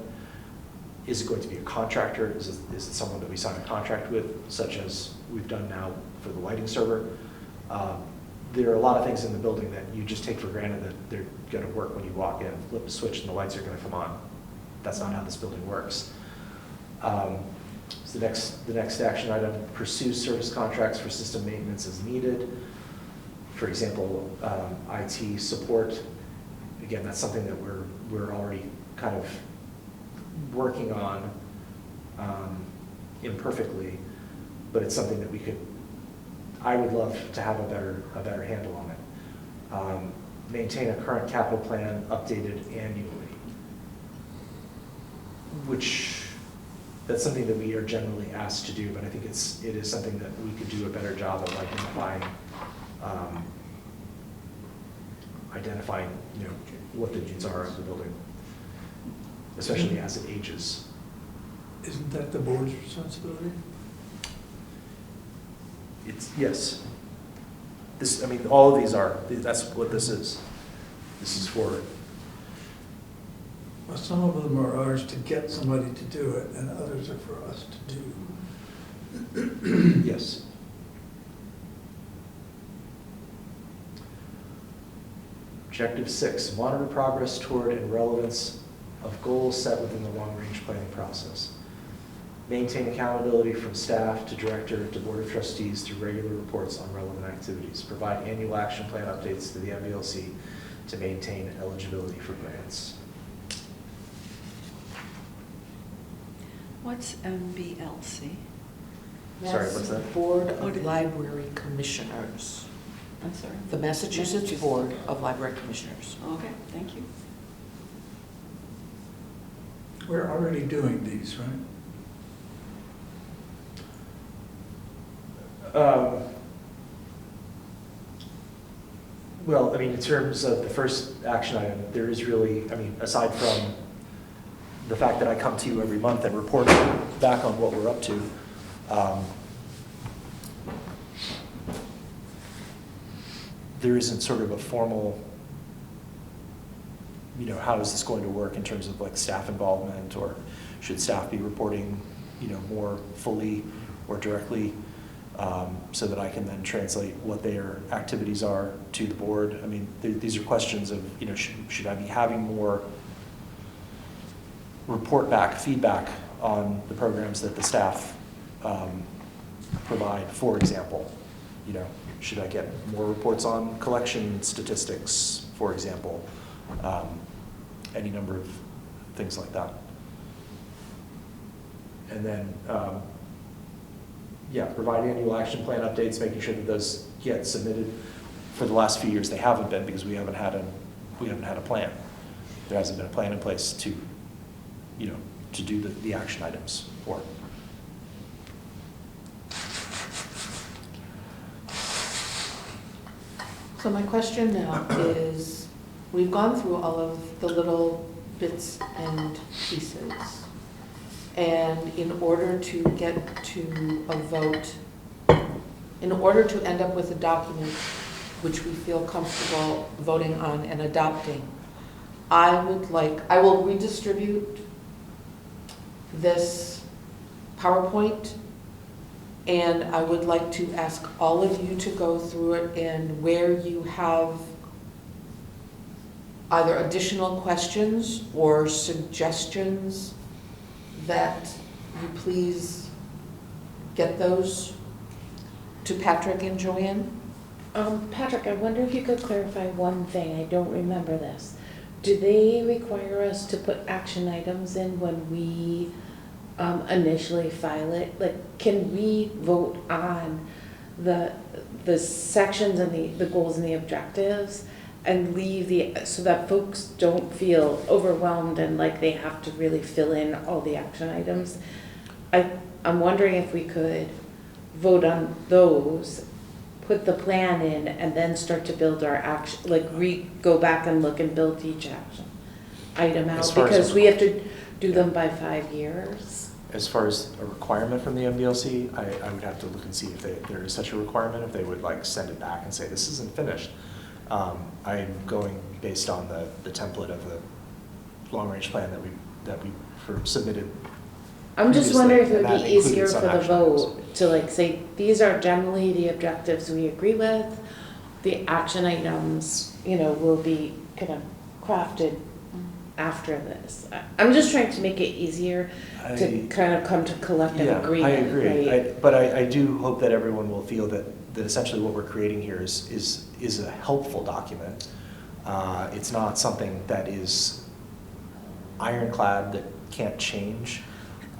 Is it going to be a contractor? Is it someone that we sign a contract with, such as we've done now for the lighting server? There are a lot of things in the building that you just take for granted that they're going to work when you walk in, flip a switch and the lights are going to come on. That's not how this building works. So the next action item, pursue service contracts for system maintenance as needed. For example, IT support. Again, that's something that we're already kind of working on imperfectly, but it's something that I would love to have a better handle on it. Maintain a current capital plan updated annually, which that's something that we are generally asked to do, but I think it is something that we could do a better job of identifying what the needs are of the building, especially as it ages. Isn't that the board's responsibility? Yes. All of these are. That's what this is. This is for. Well, some of them are ours to get somebody to do it, and others are for us to do. Yes. Objective 6, monitor progress toward and relevance of goals set within the long-range planning process. Maintain accountability from staff to director to board of trustees through regular reports on relevant activities. Provide annual action plan updates to the MBLC to maintain eligibility for grants. What's MBLC? Sorry, what's that? That's Board What of is- Library Commissioners. I'm sorry. The Massachusetts Board of Library Commissioners. Okay, thank you. We're already doing these, right? Well, in terms of the first action item, there is really, aside from the fact that I come to you every month and report back on what we're up to, there isn't sort of a formal, how is this going to work in terms of like staff involvement, or should staff be reporting, more fully or directly, so that I can then translate what their activities are to the board. These are questions of, should I be having more feedback on the programs that the staff provide, for example, you know, should I get more reports on collection statistics, for example? Any number of things like that. And then, yeah, provide annual action plan updates, making sure that those get submitted. For the last few years, they haven't been because we haven't had a plan. There hasn't been a plan in place to, you know, to do the action items for. So my question now is, we've gone through all of the little bits and pieces. And in order to get to a vote, in order to end up with a document which we feel comfortable voting on and adopting, I will redistribute this PowerPoint, and I would like to ask all of you to go through it, and where you have either additional questions or suggestions, that you please get those to Patrick and Joanne. Patrick, I wonder if you could clarify one thing. I don't remember this. Do they require us to put action items in when we initially file it? Like, can we vote on the sections and the goals and the objectives and leave so that folks don't feel overwhelmed and like they have to really fill in all the action items? I'm wondering if we could vote on those, put the plan in, and then start to build our action, like go back and look and build each action item out, because we have to do them by 5 years. As far as a requirement from the MDLC, I would have to look and see if there is such a requirement, if they would like send it back and say, this isn't finished. I'm going based on the template of the long-range plan that we submitted. I'm just wondering if it would and be that included easier some for the action items. vote to like say, these are generally the objectives we agree with. The action items, you know, will be kind of crafted after this. I'm just trying to make it easier to kind of come to collective agreement. I agree. Right? But I do hope that everyone will feel that essentially what we're creating here is a helpful document. It's not something that is ironclad that can't change.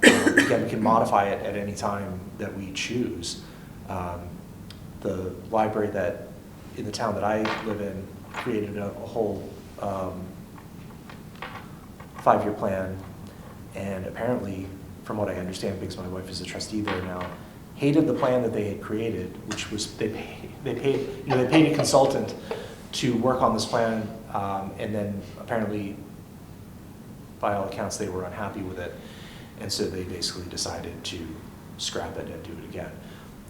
Again, we can modify it at any time that we choose. The library in the town that I live in created a whole 5-year plan, and apparently, from what I understand, because my wife is a trustee there now, hated the plan that they had created, which was they paid a consultant to work on this plan, and then apparently, by all accounts, they were unhappy with it, and so they basically decided to scrap it and do it again.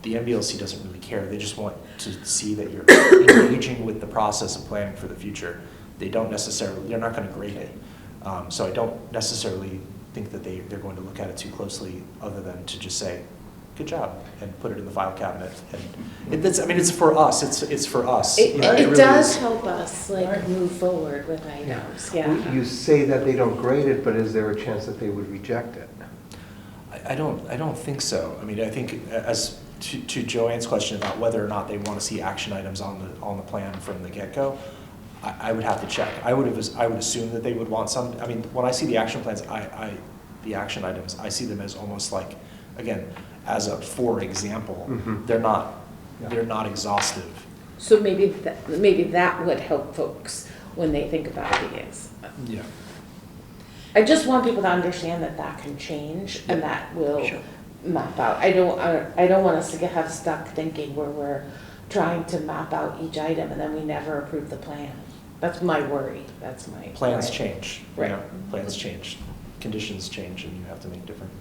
The MBLC doesn't really care. They just want to see that you're engaging with the process of planning for the future. They're not going to grade it. So I don't necessarily think that they're going to look at it too closely, other than to just say, good job, and put it in the file cabinet. And it's for us. It's for us. It really does is. help us like move forward with items. Yeah. You say that they don't grade it, but is there a chance that they would reject it? I don't think so. I mean, I think as to Joanne's question about whether or not they want to see action items on the plan from the get-go, I would have to check. I would assume that they would want some. I mean, when I see the action plans, the action items, I see them as almost like, again, as a for example. Mhm. They're not Yeah. exhaustive. So maybe that would help folks when they think about these. Yeah. I just want people to understand that can change and that will Sure. map out. I don't want us to have stuck thinking where we're trying to map out each item and then we never approve the plan. That's my worry. That's my Plans worry. change. Right. You know, plans change. Conditions change, and you have to make different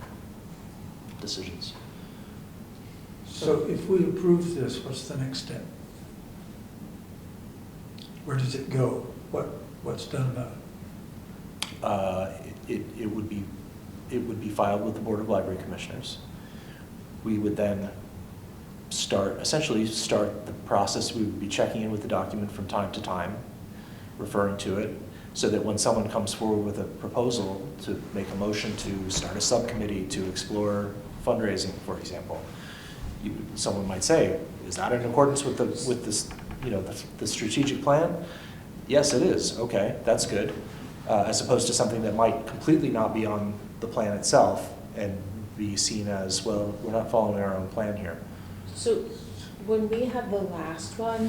decisions. So if we approve this, what's the next step? Where does it go? What's done about it? It would be filed with the Board of Library Commissioners. We would then essentially start the process. We would be checking in with the document from time to time, referring to it, so that when someone comes forward with a proposal to make a motion to start a subcommittee to explore fundraising, for example, someone might say, is that in accordance with this, the strategic plan? Yes, it is. Okay, that's good. As opposed to something that might completely not be on the plan itself and be seen as, well, we're not following our own plan here. So when we had the last one,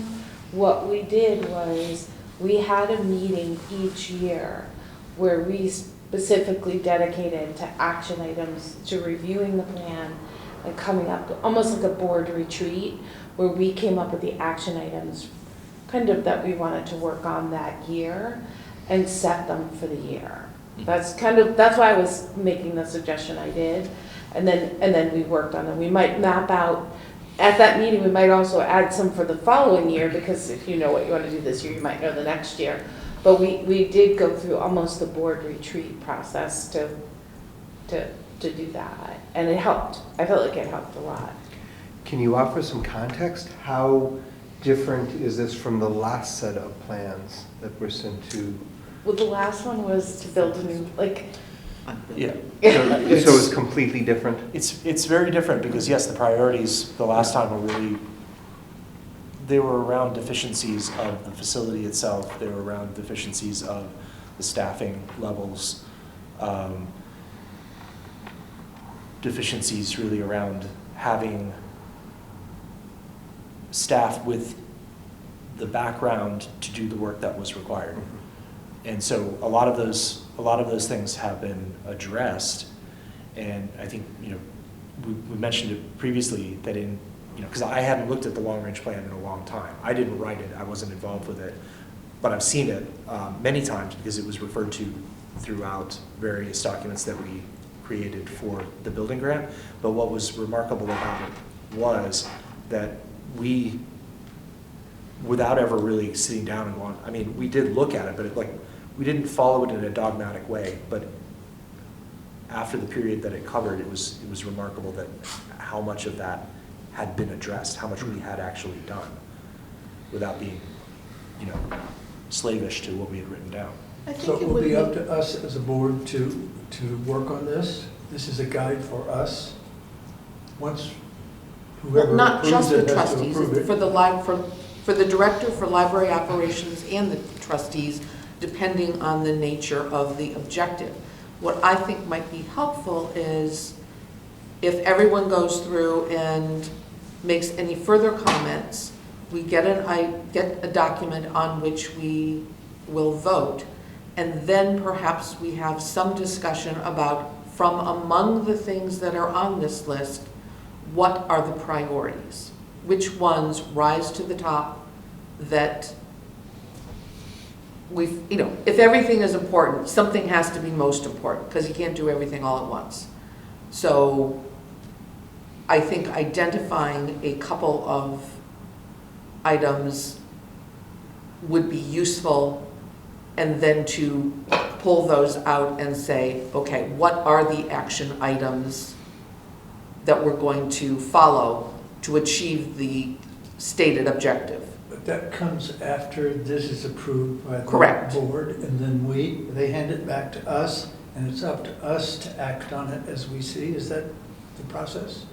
what we did was we had a meeting each year where we specifically dedicated to action items, to reviewing the plan and coming up, almost like a board retreat, where we came up with the action items kind of that we wanted to work on that year and set them for the year. That's why I was making the suggestion I did. And then we worked on them. We might map out, at that meeting, we might also add some for the following year, because if you know what you want to do this year, you might know the next year. But we did go through almost the board retreat process to do that. And it helped. I felt like it helped a lot. Can you offer some context? How different is this from the last set of plans that were sent to? Well, the last one was to build a new, Yeah. So it's completely different? It's very different because, yes, the priorities the last time were really, they were around deficiencies of the facility itself. They were around deficiencies of the staffing levels. Deficiencies really around having staff with the background to do the work that was required. And so a lot of those things have been addressed. And I think, we mentioned it previously that because I hadn't looked at the long-range plan in a long time. I didn't write it, I wasn't involved with it, but I've seen it many times because it was referred to throughout various documents that we created for the building grant. But what was remarkable about it was that we, without ever really sitting down and we did look at it, but we didn't follow it in a dogmatic way. But after the period that it covered, it was remarkable that how much of that had been addressed, how much we had actually done, without being, slavish to what we had written down. I think So it will would be up to us as a board to work on this. This is a guide for us. Once whoever Not approves just the it has to trustees, approve it. for the director for library operations and the trustees, depending on the nature of the objective. What I think might be helpful is if everyone goes through and makes any further comments, we get a document on which we will vote, and then perhaps we have some discussion about, from among the things that are on this list, what are the priorities? Which ones rise to the top that if everything is important, something has to be most important, because you can't do everything all at once. So I think identifying a couple of items would be useful, and then to pull those out and say, okay, what are the action items that we're going to follow to achieve the stated objective? But that comes after this is approved by the Correct. board, and then they hand it back to us, and it's up to us to act on it as we see. Is that the process?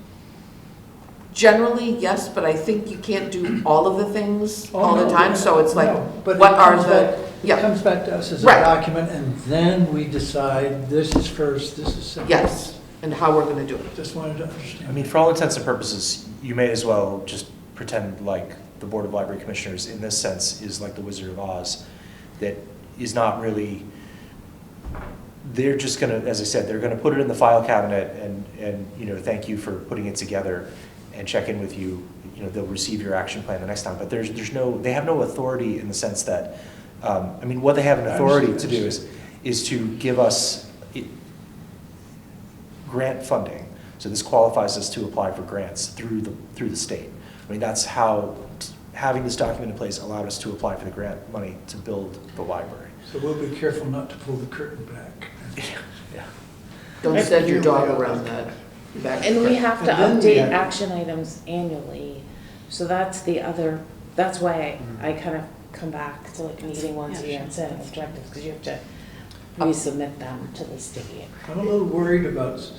Generally, yes, but I think you can't do all of the things all the time, so it's like, No, but what it are comes the, back- It yeah, comes back to us as a Right. document, and then we decide this is first, this is second. yes, and how we're gonna do it. Just wanted to understand. For all intents and purposes, you may as well just pretend like the Board of Library Commissioners in this sense is like the Wizard of Oz, that is not really, they're just gonna, as I said, they're gonna put it in the file cabinet and thank you for putting it together and check in with you. They'll receive your action plan the next time, but they have no authority in the sense that, what they have an authority to do is to give us grant funding. So this qualifies us to apply for grants through the state. That's how having this document in place allowed us to apply for the grant money to build the library. So we'll be careful not to pull the curtain back. Yeah. Don't send your dog around that back. And we have to And then we update have- action items annually. So that's why I kind of come back to meeting once a year and set objectives, because you have to resubmit them to the state. I'm a little worried about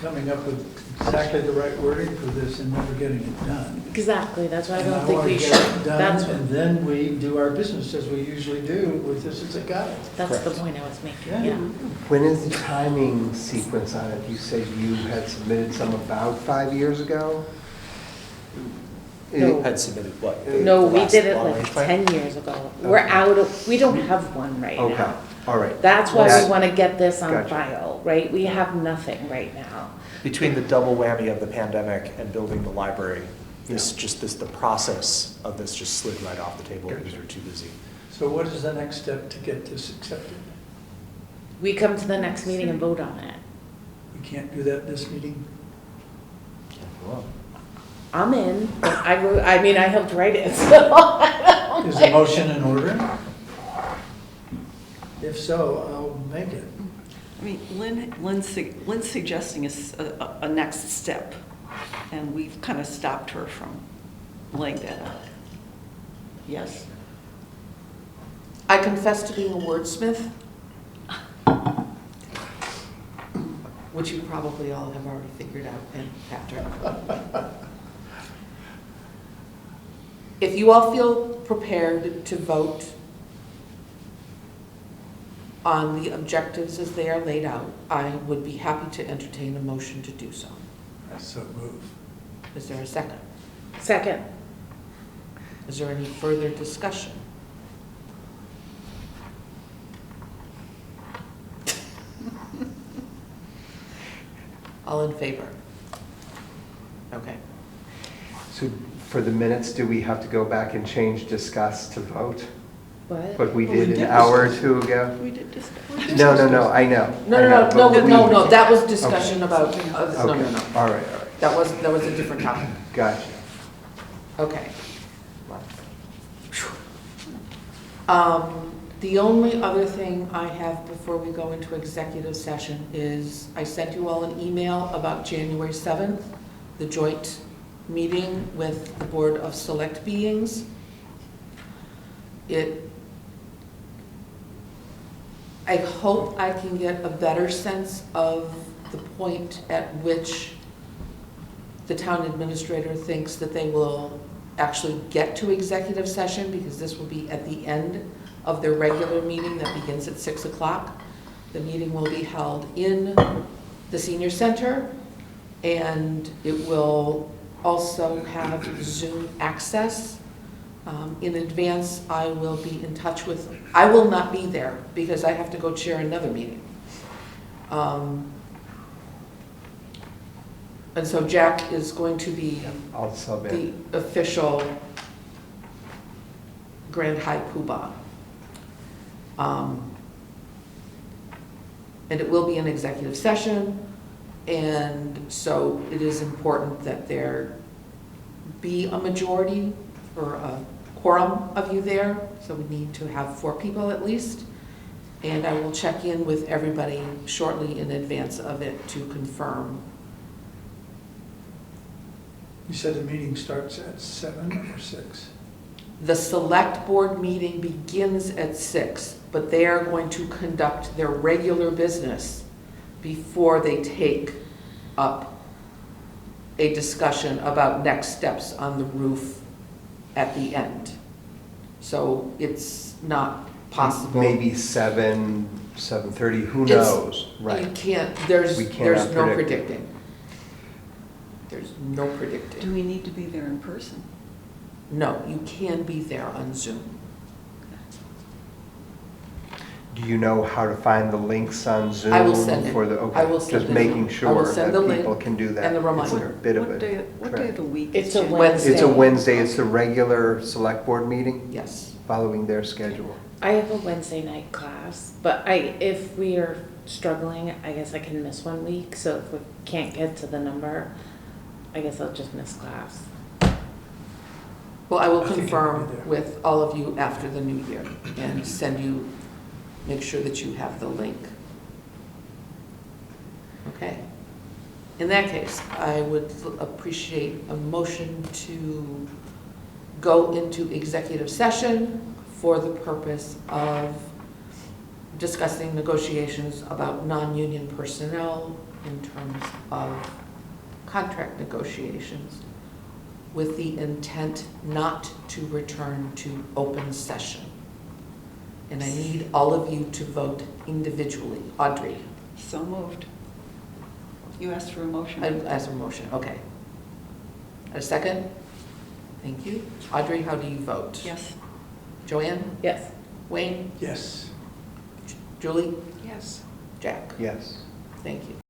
coming up with exactly the right wording for this and never getting it done. Exactly, that's why I And don't think wanna we get should. it done, That's, and then we do our business as we usually do with this as a guide. that's the Correct. point I was making, Yeah. yeah. When is the timing sequence on it? You said you had submitted some about 5 years ago? No. Had submitted what? No, The we last did it long like range plan? 10 years ago. We're Okay. out of, we don't have one right Okay, now. all right. That's why we That- want to get this on Gotcha. file, right? We have nothing right now. Between the double whammy of the pandemic and building the library, the process of this just slid right off the table because we were too busy. So what is the next step to get this accepted? We come to the next meeting and vote on it. We can't do that this meeting? I'm in, but I mean, I helped write it, so. I don't Is a like- motion in order? If so, I'll make it. I mean, Lynn's suggesting a next step, and we've kind of stopped her from laying that out. Yes? I confess to being a wordsmith, which you probably all have already figured out, and Patrick. If you all feel prepared to vote on the objectives as they are laid out, I would be happy to entertain a motion to do so. I so move. Is there a second? Second. Is there any further discussion? All in favor? Okay. So for the minutes, do we have to go back and change discuss to vote? What? What we Well, we did an did hour or discuss. 2 ago? We did discuss. No, I know. No, I know, no, no, but we- no, no, that was discussion about, no, Okay, no, no. all right, That was a different topic. gotcha. Okay. The only other thing I have before we go into executive session is I sent you all an email about January 7th, the joint meeting with the Board of Select Beings. I hope I can get a better sense of the point at which the town administrator thinks that they will actually get to executive session, because this will be at the end of their regular meeting that begins at 6 o'clock. The meeting will be held in the senior center, and it will also have Zoom access. In advance, I will be in touch with, I will not be there because I have to go chair another meeting. And so Jack is going to be I'll sub the in. official Grand High Poobah. And it will be an executive session, and so it is important that there be a majority or a quorum of you there, so we need to have 4 people at least. And I will check in with everybody shortly in advance of it to confirm. You said the meeting starts at 7 or 6? The select board meeting begins at 6, but they are going to conduct their regular business before they take up a discussion about next steps on the roof at the end. So it's not possible. Maybe 7, 7:30, who It's- knows, You right? can't, there's We cannot no predict. predicting. There's no predicting. Do we need to be there in person? No, you can be there on Zoom. Do you know how to find the links on Zoom? I will send it. For the, okay, I will send just it. making I sure will send that the people link can do that. and the It's a reminder. bit of What a day of the week? It's is a January? Wednesday. It's a Wednesday, it's the regular select board meeting, Yes. following their schedule. I have a Wednesday night class, but if we are struggling, I guess I can miss 1 week, so if we can't get to the number, I guess I'll just miss class. Well, I will I think I'll confirm be there. with all of you after the new year and send you, make sure that you have the link. Okay. In that case, I would appreciate a motion to go into executive session for the purpose of discussing negotiations about non-union personnel in terms of contract negotiations with the intent not to return to open session. And I need all of you to vote individually. Audrey, So moved. You asked for a motion. as a motion, okay. A second? Thank you. Audrey, how do you vote? Yes. Joanne? Yes. Wayne? Yes. Julie? Yes. Jack? Yes. Thank you.